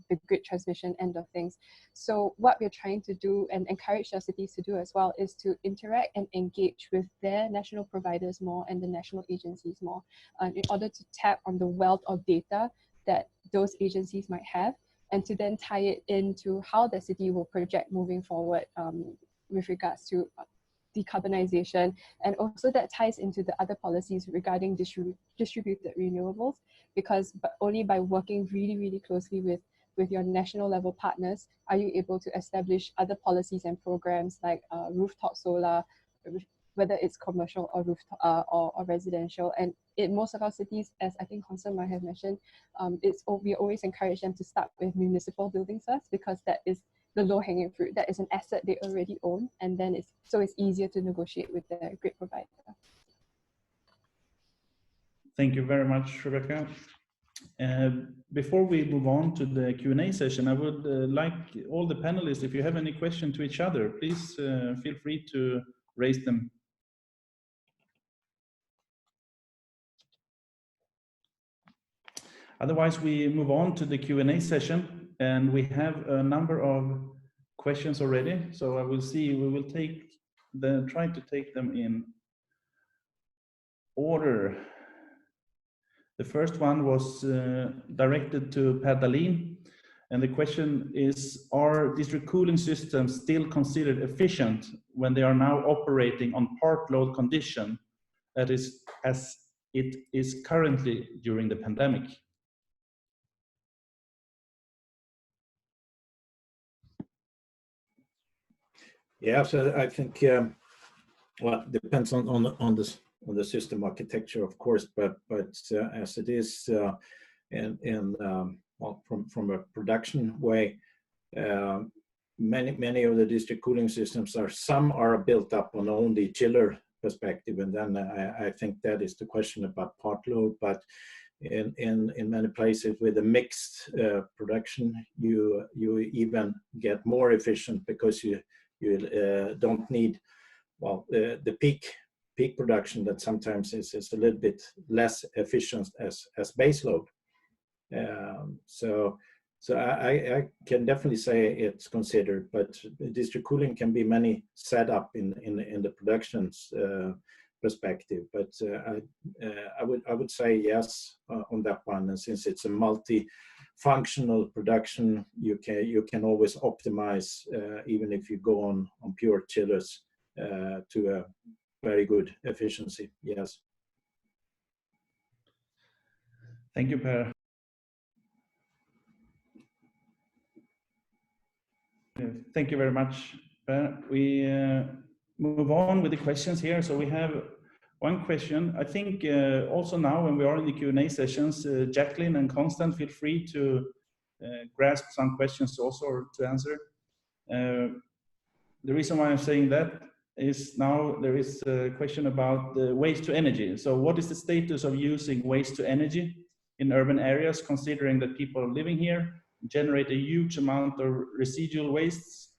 the grid transmission end of things. So what we're trying to do and encourage our cities to do as well is to interact and engage with their national providers more and the national agencies more in order to tap on the wealth of data that those agencies might have, and to then tie it into how the city will project moving forward with regards to decarbonization, and also that ties into the other policies regarding distributed renewables, because only by working really closely with your national level partners are you able to establish other policies and programs like rooftop solar, whether it's commercial or rooftop or residential. And in most of our cities, as I think Constance might have mentioned, we always encourage them to start with municipal buildings first, because that is the low-hanging fruit. That is an asset they already own, and then it's easier to negotiate with the grid provider.
Thank you very much, Rebecca. Before we move on to the Q&A session, I would like all the panelists, if you have any question to each other, please feel free to raise them. Otherwise, we move on to the Q&A session, and we have a number of questions already. So we will try to take them in order. The first one was directed to Per Dahlin, and the question is, are district cooling systems still considered efficient when they are now operating on part load condition, that is, as it is currently during the pandemic?
Yeah, so I think well, it depends on the system architecture, of course, but as it is well, from a production way, many of the district cooling systems some are built up on only chiller perspective, and then I think that is the question about part load. But in many places with a mixed production, you even get more efficient, because you don't need, well, the peak production that sometimes is a little bit less efficient as base load. So I can definitely say it's considered, but district cooling can be many set up in the production's perspective. But I would say yes on that one, and since it's a multi-functional production, you can always optimize even if you go on pure chillers to a very good efficiency. Yes.
Thank you, Per. Thank you very much, Per. We move on with the questions here. So we have one question. I think also now when we are in the Q&A sessions, Jacqueline and Constant, feel free to grasp some questions also, or to answer. The reason why I'm saying that is now there is a question about the waste to energy. So what is the status of using waste to energy in urban areas, considering that people living here generate a huge amount of residual wastes?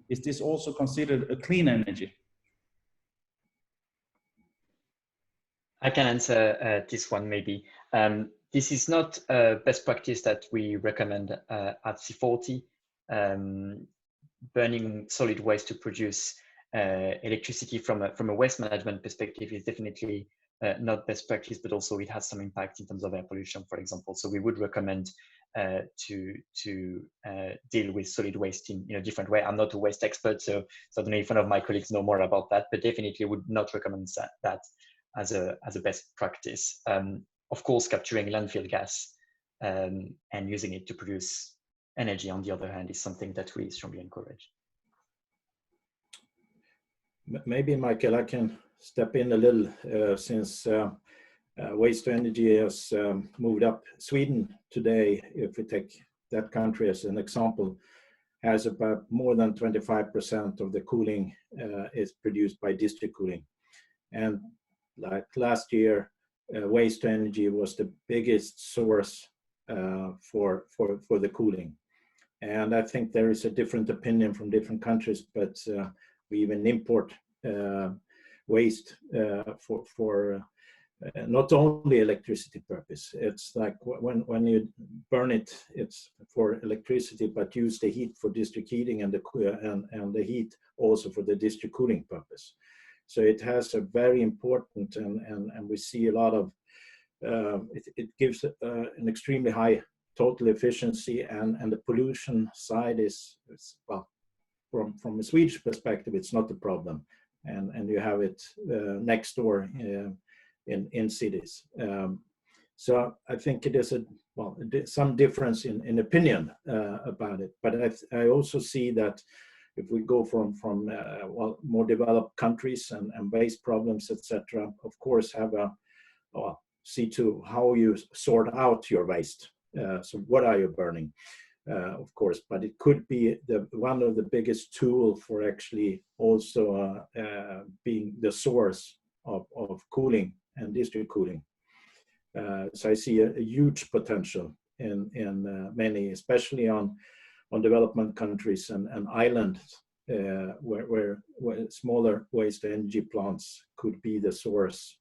Is this also considered a clean energy?
I can answer this one maybe. This is not a best practice that we recommend at C40. Burning solid waste to produce electricity from a waste management perspective is definitely not best practice, but also it has some impact in terms of air pollution, for example. So we would recommend to deal with solid waste in a different way. I'm not a waste expert, so I don't know if one of my colleagues know more about that, but definitely would not recommend that as a best practice. of course, capturing landfill gas and using it to produce energy, on the other hand, is something that we strongly encourage.
Maybe, Michael, I can step in a little since waste to energy has moved up. Sweden today, if we take that country as an example, has about more than 25% of the cooling is produced by district cooling. And like last year, waste to energy was the biggest source for the cooling. And I think there is a different opinion from different countries, but we even import waste for not only electricity purpose. It's like when you burn it, it's for electricity, but use the heat for district heating and the heat also for the district cooling purpose. So it has a very important, and we see a lot of, it gives an extremely high total efficiency, and the pollution side is well, from a Swedish perspective, it's not a problem. And you have it next door in cities. So I think it is some difference in opinion about it. But I also see that if we go from more developed countries and waste problems, etc., of course, have see to how you sort out your waste. So what are you burning? Of course, but it could be one of the biggest tools for actually also being the source of cooling and district cooling. So I see a huge potential in many, especially on development countries and islands, where smaller waste to energy plants could be the source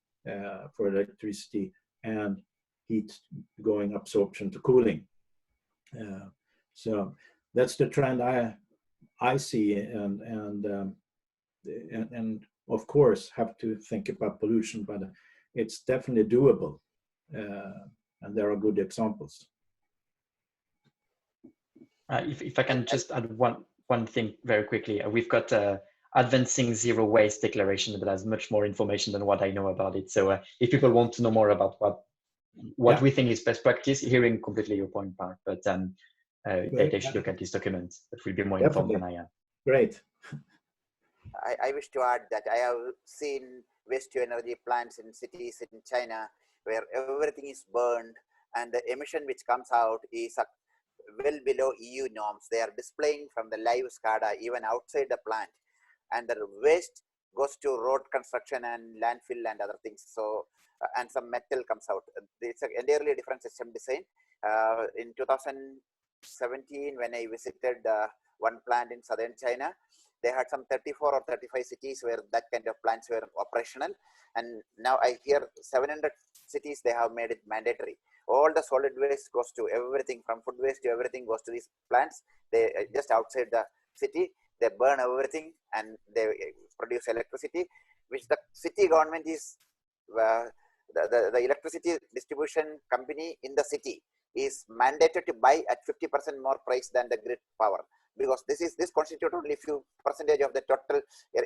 for electricity and heat going absorption to cooling. So that's the trend I see, and of course have to think about pollution, but it's definitely doable, and there are good examples.
If I can just add one thing very quickly, we've got Advancing Zero Waste Declaration that has much more information than what I know about it. So if people want to know more about what we think is best practice, hearing completely your point, Mark, but they should look at this document. That will be more informed than I am.
Great.
I wish to add that I have seen waste to energy plants in cities in China where everything is burned and the emission which comes out is well below EU norms. They are displaying from the live SCADA even outside the plant, and the waste goes to road construction and landfill and other things. So and some metal comes out. It's an entirely different system design. In 2017, when I visited one plant in southern China, they had some 34 or 35 cities where that kind of plants were operational. And now I hear 700 cities, they have made it mandatory. All the solid waste goes to everything, from food waste to everything goes to these plants. They just outside the city, they burn everything and they produce electricity, which the city government is, the electricity distribution company in the city is mandated to buy at 50% more price than the grid power, because this constitutes only few percentage of the total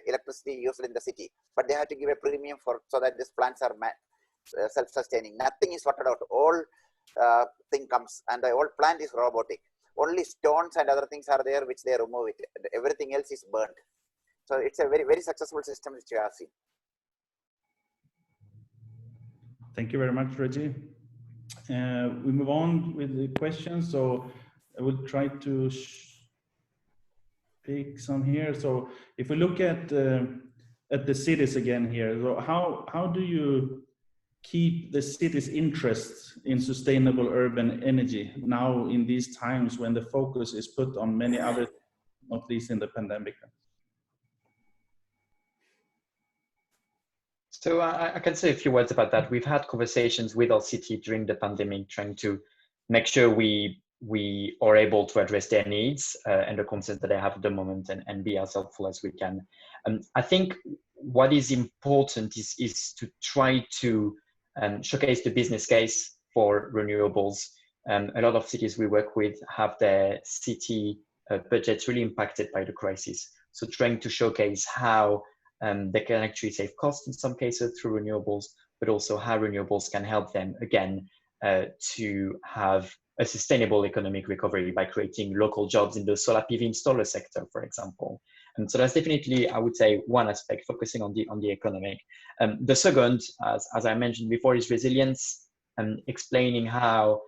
electricity used in the city, but they have to give a premium for so that these plants are self-sustaining. Nothing is sorted out. All thing comes, and the whole plant is robotic. Only stones and other things are there which they remove it. Everything else is burnt. So it's a very, very successful system which you have seen.
Thank you very much, Reggie. We move on with the questions. So I will try to pick some here. So if we look at the cities again here, so how do you keep the city's interest in sustainable urban energy now in these times when the focus is put on many other, not least in the pandemic?
So I can say a few words about that. We've had conversations with our city during the pandemic, trying to make sure we are able to address their needs and the concerns that they have at the moment, and be as helpful as we can. I think what is important is to try to showcase the business case for renewables. A lot of cities we work with have their city budgets really impacted by the crisis. So trying to showcase how they can actually save costs in some cases through renewables, but also how renewables can help them, again, to have a sustainable economic recovery by creating local jobs in the solar PV installer sector, for example. And so that's definitely, I would say, one aspect, focusing on the economic. The second, as I mentioned before, is resilience, and explaining how,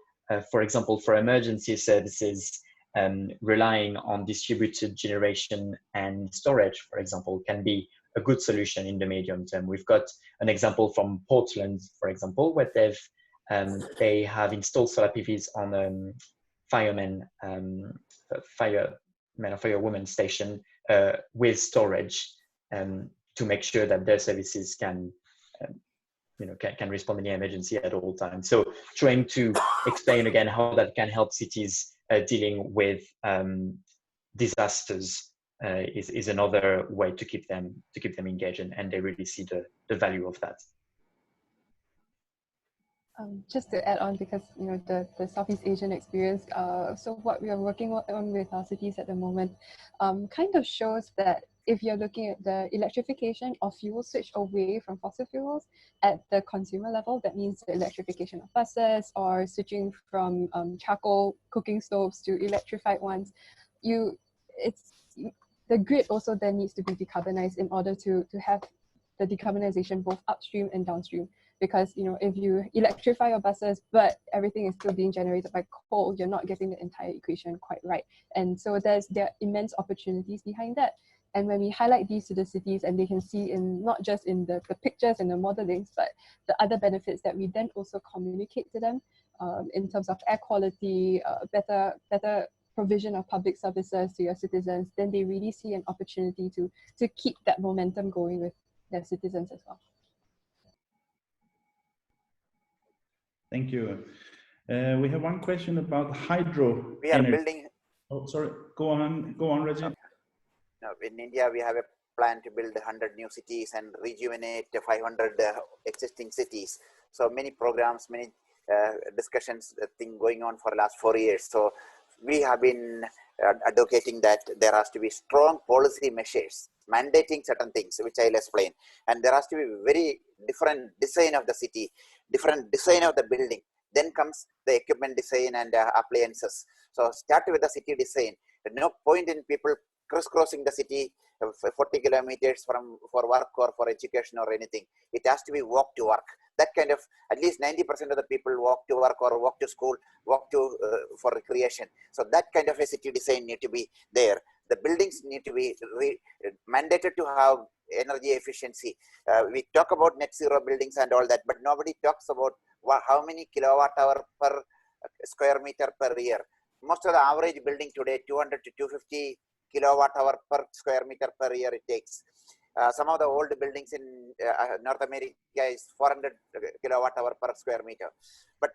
for example, for emergency services, relying on distributed generation and storage, for example, can be a good solution in the medium term. We've got an example from Portland, for example, where they have installed solar PVs on firewoman station with storage to make sure that their services can respond in the emergency at all times. So trying to explain again how that can help cities dealing with disasters is another way to keep them engaged, and they really see the value of that.
Just to add on, because the Southeast Asian experience, so what we are working on with our cities at the moment kind of shows that if you're looking at the electrification of fuel switch away from fossil fuels at the consumer level, that means the electrification of buses or switching from charcoal cooking stoves to electrified ones, the grid also then needs to be decarbonized in order to have the decarbonization both upstream and downstream. Because if you electrify your buses but everything is still being generated by coal, you're not getting the entire equation quite right. And so there are immense opportunities behind that. And when we highlight these to the cities, and they can see in not just in the pictures and the modelings, but the other benefits that we then also communicate to them in terms of air quality, better provision of public services to your citizens, then they really see an opportunity to keep that momentum going with their citizens as well.
Thank you. We have one question about hydro.
We are building.
Oh, sorry. Go on, Reggie.
Now, in India, we have a plan to build 100 new cities and rejuvenate 500 existing cities. So many programs, many discussions, thing going on for the last 4 years. So we have been advocating that there has to be strong policy measures mandating certain things, which I'll explain. And there has to be very different design of the city, different design of the building. Then comes the equipment design and appliances. So start with the city design. There's no point in people crisscrossing the city 40 kilometers for work or for education or anything. It has to be walk to work. That kind of, at least 90% of the people walk to work or walk to school, walk to for recreation. So that kind of a city design need to be there. The buildings need to be mandated to have energy efficiency. We talk about net zero buildings and all that, but nobody talks about how many kilowatt hour per square meter per year. Most of the average building today, 200 to 250 kilowatt hour per square meter per year it takes. Some of the old buildings in North America is 400 kilowatt hour per square meter. But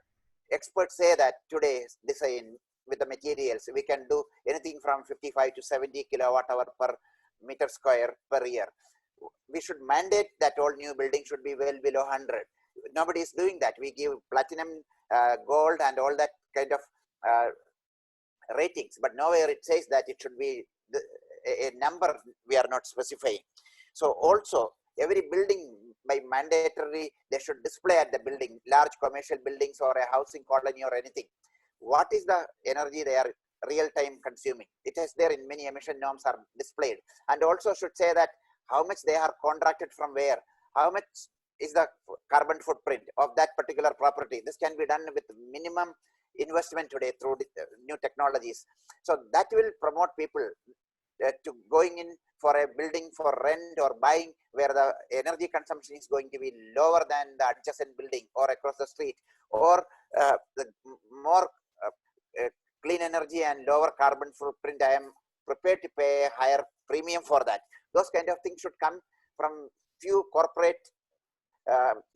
experts say that today's design with the materials, we can do anything from 55 to 70 kilowatt hour per meter square per year. We should mandate that all new buildings should be well below 100. Nobody is doing that. We give platinum, gold and all that kind of ratings, but nowhere it says that it should be a number we are not specifying. So also every building by mandatory, they should display at the building, large commercial buildings or a housing colony or anything. What is the energy they are real time consuming? It is there in many emission norms are displayed, and also should say that how much they are contracted from where, how much is the carbon footprint of that particular property. This can be done with minimum investment today through new technologies. So that will promote people to going in for a building for rent or buying where the energy consumption is going to be lower than the adjacent building or across the street, or the more clean energy and lower carbon footprint. I am prepared to pay a higher premium for that. Those kind of things should come from few corporate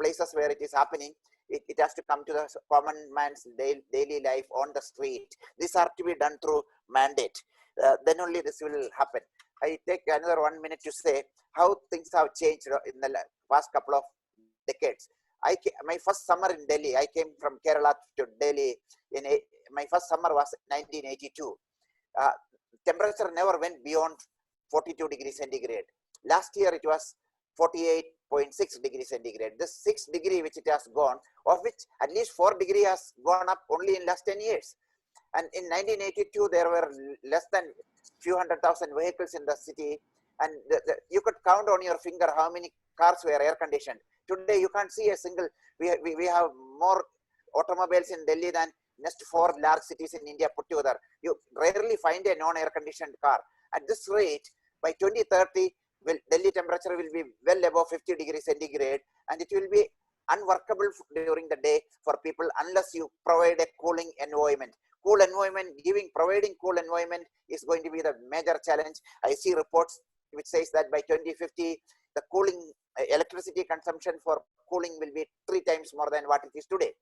places where it is happening. It has to come to the common man's daily life on the street. This has to be done through mandate. Then only this will happen. I take another 1 minute to say how things have changed in the past couple of decades. My first summer in Delhi, I came from Kerala to Delhi. My first summer was 1982. Temperature never went beyond 42 degrees centigrade. Last year it was 48.5 0.6 degrees centigrade. This 6 degree which it has gone, of which at least 4 degree has gone up only in last 10 years. And in 1982, there were less than few 100,000 vehicles in the city. And you could count on your finger how many cars were air conditioned. Today, you can't see a single, we have more automobiles in Delhi than next 4 large cities in India put together. You rarely find a non-air conditioned car. At this rate, by 2030, Delhi temperature will be well above 50 degrees centigrade, and it will be unworkable during the day for people unless you provide a cooling environment. Providing cool environment is going to be the major challenge. I see reports which says that by 2050, the cooling electricity consumption for cooling will be 3 times more than what it is today.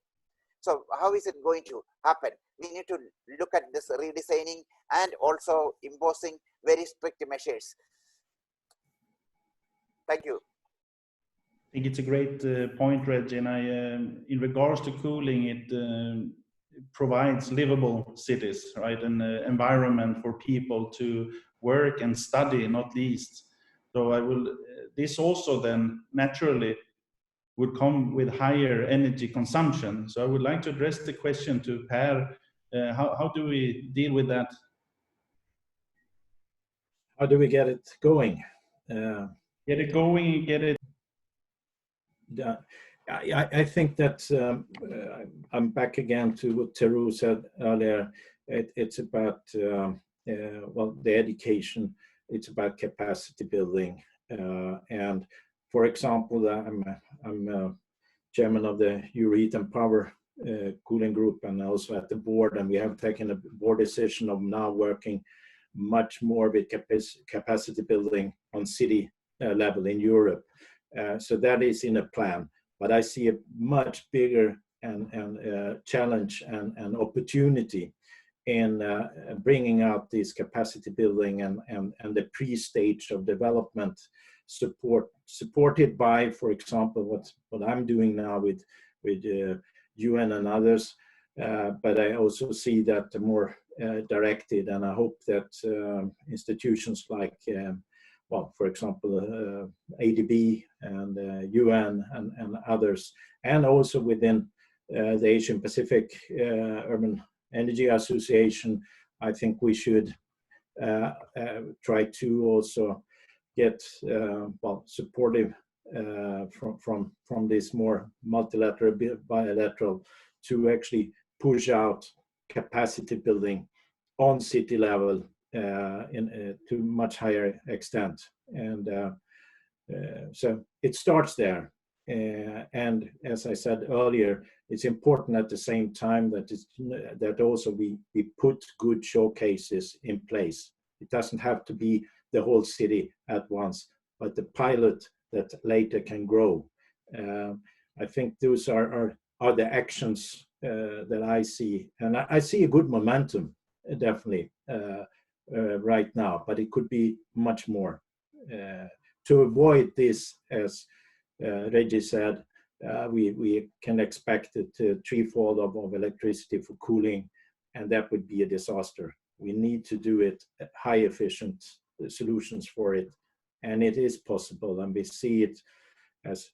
So how is it going to happen? We need to look at this redesigning and also imposing very strict measures. Thank you.
I think it's a great point, Reg, and in regards to cooling, it provides livable cities, right? An environment for people to work and study, not least. So this also then naturally would come with higher energy consumption. So I would like to address the question to Per. How do we deal with that?
How do we get it going?
Get it going, get it.
I think that I'm back again to what Teru said earlier. It's about well, the education. It's about capacity building. And for example, I'm chairman of the Heat and Power Cooling Group, and also at the board. And we have taken a board decision of now working much more with capacity building on city level in Europe. So that is in a plan. But I see a much bigger and challenge and opportunity in bringing out this capacity building and the pre-stage of development supported by, for example, what I'm doing now with UN and others. But I also see that more directed, and I hope that institutions like well, for example, ADB and UN and others, and also within the Asian Pacific Urban Energy Association, I think we should try to also get well, supportive from this more multilateral, bilateral, to actually push out capacity building on city level to much higher extent. And so it starts there. And as I said earlier, it's important at the same time that also we put good showcases in place. It doesn't have to be the whole city at once, but the pilot that later can grow. I think those are the actions that I see. And I see a good momentum, definitely, right now, but it could be much more. To avoid this, as Reggie said, we can expect a threefold of electricity for cooling, and that would be a disaster. We need to do it high efficient solutions for it, and it is possible, and we see it as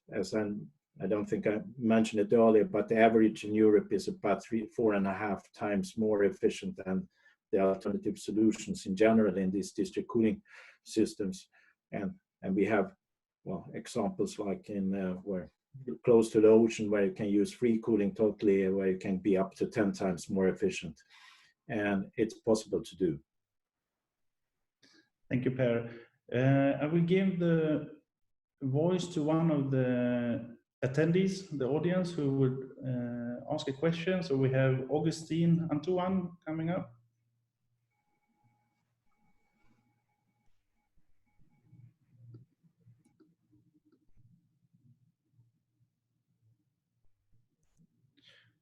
I don't think I mentioned it earlier, but the average in Europe is about 4.5 times more efficient than the alternative solutions in general in these district cooling systems. And we have, well, examples like in where you're close to the ocean, where you can use free cooling totally, where you can be up to 10 times more efficient. And it's possible to do.
Thank you, Per. I will give the voice to one of the attendees, the audience, who would ask a question. So we have Augustine Antoine coming up.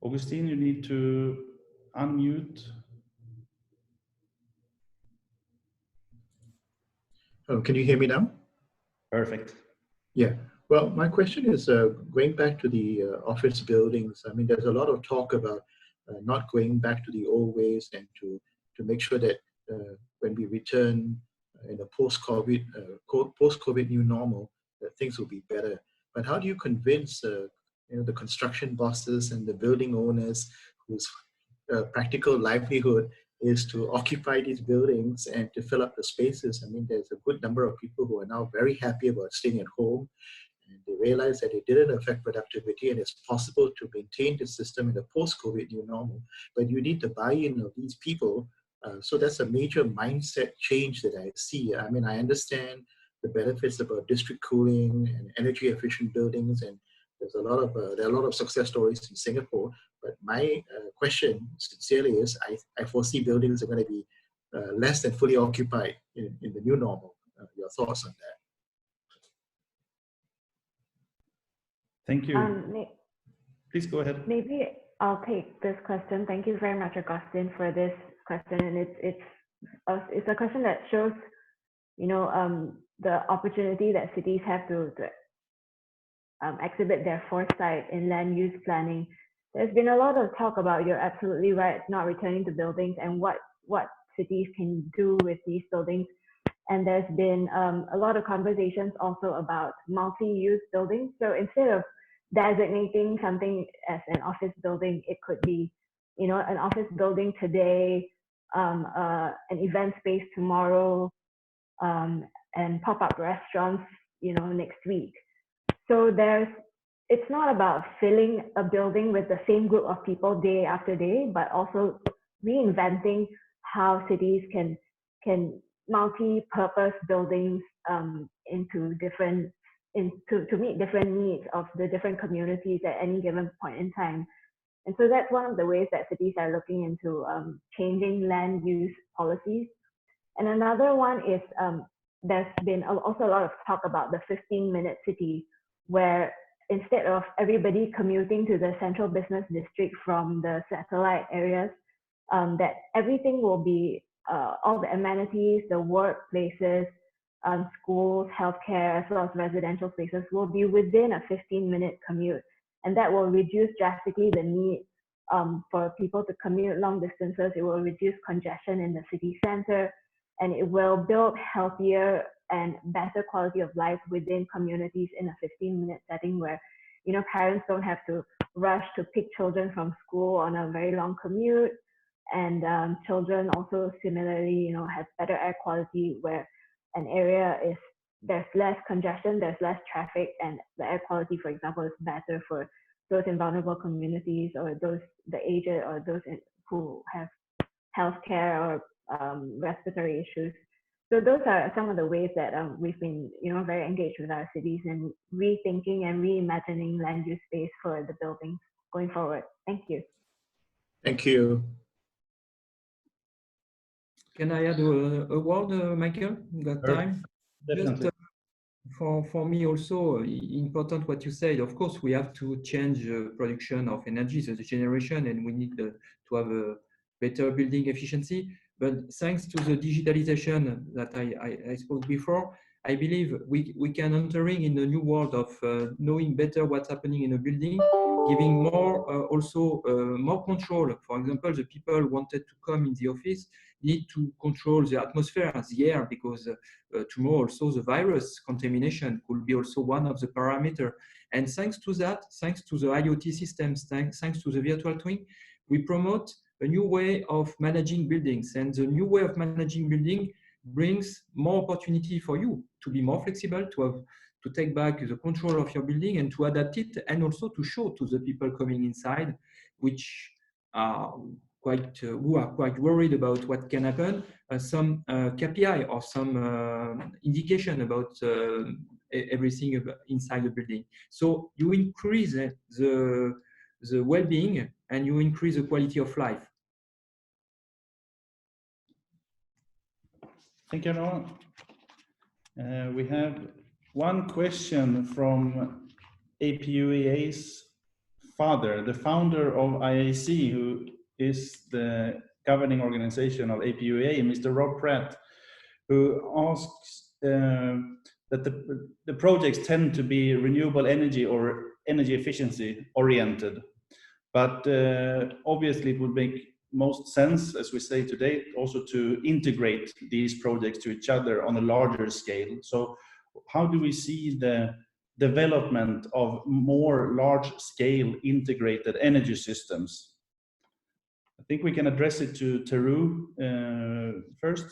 Augustine, you need to unmute.
Oh, can you hear me now?
Perfect.
Yeah. Well, my question is going back to the office buildings. I mean, there's a lot of talk about not going back to the old ways, and to make sure that when we return in a post-COVID new normal, that things will be better. but how do you convince the construction bosses and the building owners whose practical livelihood is to occupy these buildings and to fill up the spaces? I mean, there's a good number of people who are now very happy about staying at home, and they realize that it didn't affect productivity and it's possible to maintain the system in a post-COVID new normal. But you need the buy-in of these people. So that's a major mindset change that I see. I mean, I understand the benefits about district cooling and energy efficient buildings, and there's a lot of there are a lot of success stories in Singapore. But my question, sincerely, is I foresee buildings are going to be less than fully occupied in the new normal. Your thoughts on that?
Thank you. Please go ahead.
Maybe I'll take this question. Thank you very much, Augustine, for this question. And it's a question that shows, the opportunity that cities have to exhibit their foresight in land use planning. There's been a lot of talk about, you're absolutely right, not returning to buildings and what cities can do with these buildings. And there's been a lot of conversations also about multi-use buildings. So instead of designating something as an office building, it could be, an office building today, an event space tomorrow, and pop-up restaurants, next week. So it's not about filling a building with the same group of people day after day, but also reinventing how cities can multi-purpose buildings to meet different needs of the different communities at any given point in time. And so that's one of the ways that cities are looking into changing land use policies. And another one is there's been also a lot of talk about the 15-minute city, where instead of everybody commuting to the central business district from the satellite areas, that everything will be, all the amenities, the workplaces, schools, healthcare, as well as residential spaces will be within a 15-minute commute. And that will reduce drastically the need for people to commute long distances. It will reduce congestion in the city center, and it will build healthier and better quality of life within communities in a 15-minute setting where, parents don't have to rush to pick children from school on a very long commute. And children also similarly, have better air quality, where an area there's less congestion, there's less traffic, and the air quality, for example, is better for those in vulnerable communities, or the aged, or those who have healthcare or respiratory issues. So those are some of the ways that we've been, very engaged with our cities in rethinking and reimagining land use space for the buildings going forward. Thank you.
Thank you.
Can I add a word, Michael? Got time?
Definitely.
Just, for me also important what you said. Of course, we have to change production of energy, so the generation, and we need to have a better building efficiency. But thanks to the digitalization that I spoke before, I believe we can entering in a new world of knowing better what's happening in a building, giving more more control. For example, the people wanted to come in the office need to control the atmosphere, the air, because tomorrow also the virus contamination could be also one of the parameters. And thanks to that, thanks to the IoT systems, thanks to the virtual twin, we promote a new way of managing buildings. And the new way of managing building brings more opportunity for you to be more flexible, to take back the control of your building and to adapt it, and also to show to the people coming inside, which are who are quite worried about what can happen, some KPI or some indication about everything inside the building. So you increase the well-being and you increase the quality of life.
Thank you, Noah. We have one question from APUEA's father, the founder of IAC, who is the governing organization of APUEA, Mr. Rob Pratt, who asks that the projects tend to be renewable energy or energy efficiency oriented. But obviously it would make most sense, as we say today, also to integrate these projects to each other on a larger scale. So how do we see the development of more large-scale integrated energy systems. I think we can address it to Teru first.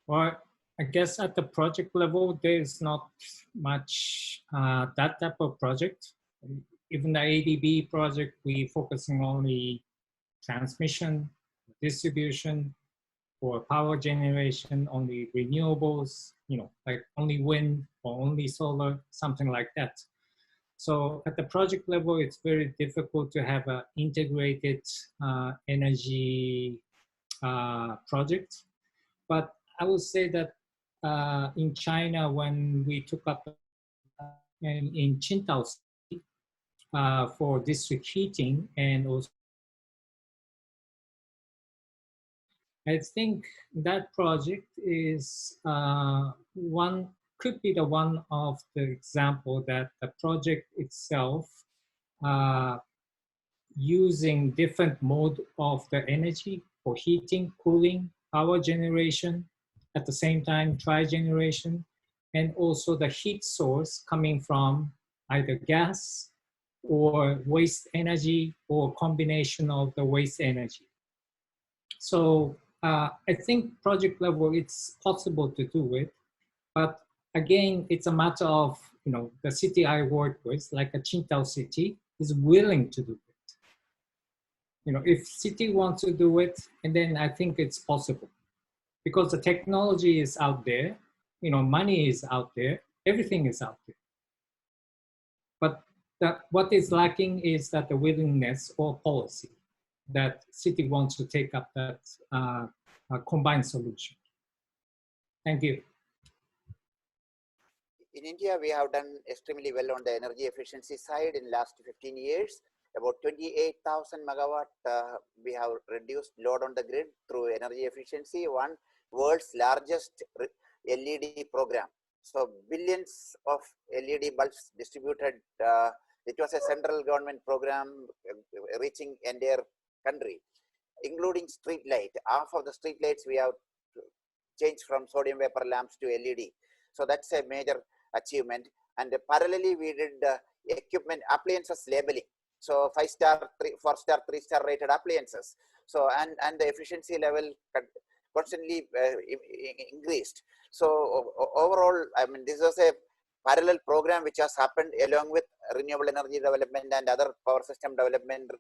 Well, I guess at the project level, there's not much that type of project. Even the ADB project, we focusing only transmission, distribution, or power generation, only renewables, like only wind or only solar, something like that. So at the project level, it's very difficult to have an integrated energy project. But I would say that in China, when we took up in Qingdao City for district heating, and also I think that project is could be the one of the example that the project itself using different mode of the energy for heating, cooling, power generation, at the same time tri-generation, and also the heat source coming from either gas or waste energy or combination of the waste energy. So I think project level it's possible to do it, but again, it's a matter of the city I work with, like a Qingdao city, is willing to do it. If city wants to do it, and then I think it's possible, because the technology is out there, money is out there, everything is out there. But what is lacking is that the willingness or policy that city wants to take up that combined solution. Thank you.
In India, we have done extremely well on the energy efficiency side in last 15 years. About 28,000 megawatt we have reduced load on the grid through energy efficiency, one world's largest LED program. So billions of LED bulbs distributed. It was a central government program reaching entire country, including street light. Half of the street lights we have changed from sodium vapor lamps to LED. So that's a major achievement. And parallelly, we did equipment appliances labeling. So 5-star, 4-star, 3-star rated appliances. So and the efficiency level constantly increased. So overall, I mean, this was a parallel program which has happened along with renewable energy development and other power system development,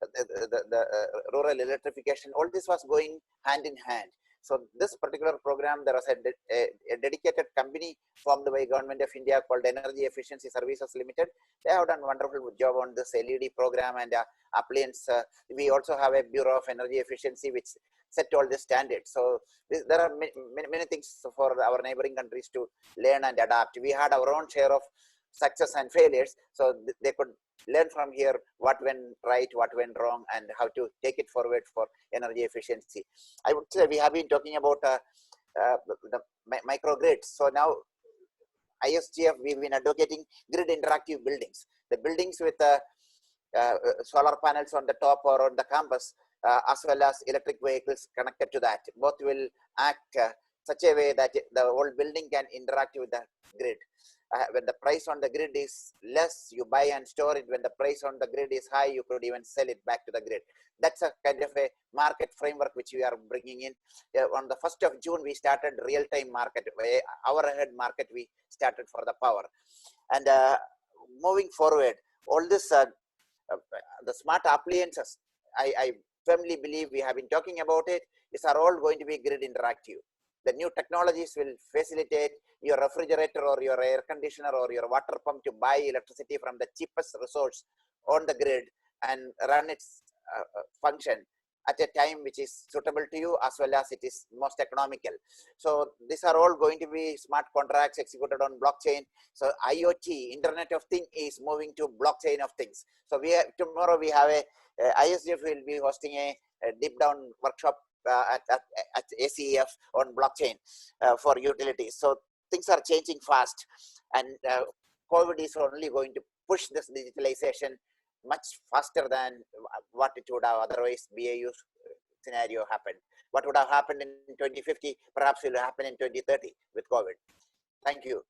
the rural electrification. All this was going hand in hand. So this particular program, there was a dedicated company formed by Government of India called Energy Efficiency Services Limited. They have done a wonderful job on this LED program and appliance. We also have a Bureau of Energy Efficiency which set all the standards. So there are many things for our neighboring countries to learn and adapt. We had our own share of success and failures, so they could learn from here what went right, what went wrong, and how to take it forward for energy efficiency. I would say we have been talking about the microgrids. So now ISGF, we've been advocating grid interactive buildings. The buildings with solar panels on the top or on the campus, as well as electric vehicles connected to that. Both will act such a way that the whole building can interact with the grid. When the price on the grid is less, you buy and store it. When the price on the grid is high, you could even sell it back to the grid. That's a kind of a market framework which we are bringing in. On the 1st of June, we started real-time market, hour-ahead market we started for the power. And moving forward, all this, the smart appliances, I firmly believe we have been talking about it, these are all going to be grid interactive. The new technologies will facilitate your refrigerator or your air conditioner or your water pump to buy electricity from the cheapest resource on the grid and run its function at a time which is suitable to you as well as it is most economical. So these are all going to be smart contracts executed on blockchain. So IoT, Internet of Things, is moving to blockchain of things. So we have, tomorrow we have ISGF will be hosting a deep down workshop at ACEF on blockchain for utilities. So things are changing fast, and COVID is only going to push this digitalization much faster than what it would have otherwise BAU scenario happened. What would have happened in 2050 perhaps will happen in 2030 with COVID. Thank you.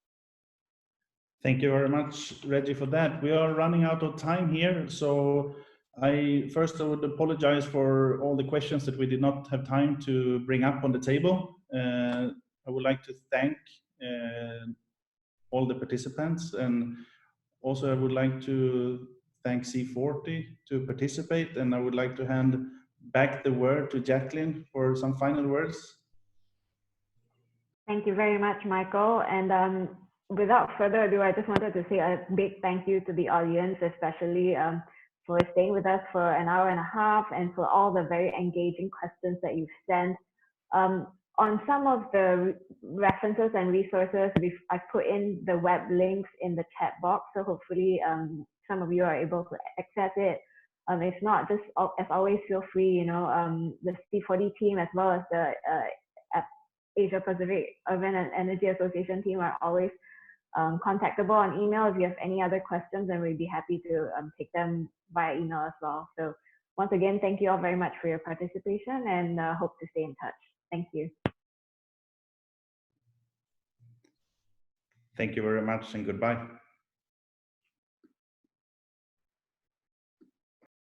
Thank you very much, Reggie, for that. We are running out of time here, so I would apologize for all the questions that we did not have time to bring up on the table. I would like to thank all the participants, and also I would like to thank C40 to participate, and I would like to hand back the word to Jacqueline for some final words.
Thank you very much, Michael. And without further ado, I just wanted to say a big thank you to the audience, especially for staying with us for an hour and a half and for all the very engaging questions that you've sent. On some of the references and resources, I've put in the web links in the chat box, so hopefully some of you are able to access it. If not, just as always, feel free, the C40 team as well as the Asia Pacific Urban and Energy Association team are always contactable on email. If you have any other questions, then we'd be happy to take them via email as well. So once again, thank you all very much for your participation, and hope to stay in touch. Thank you.
Thank you very much, and goodbye.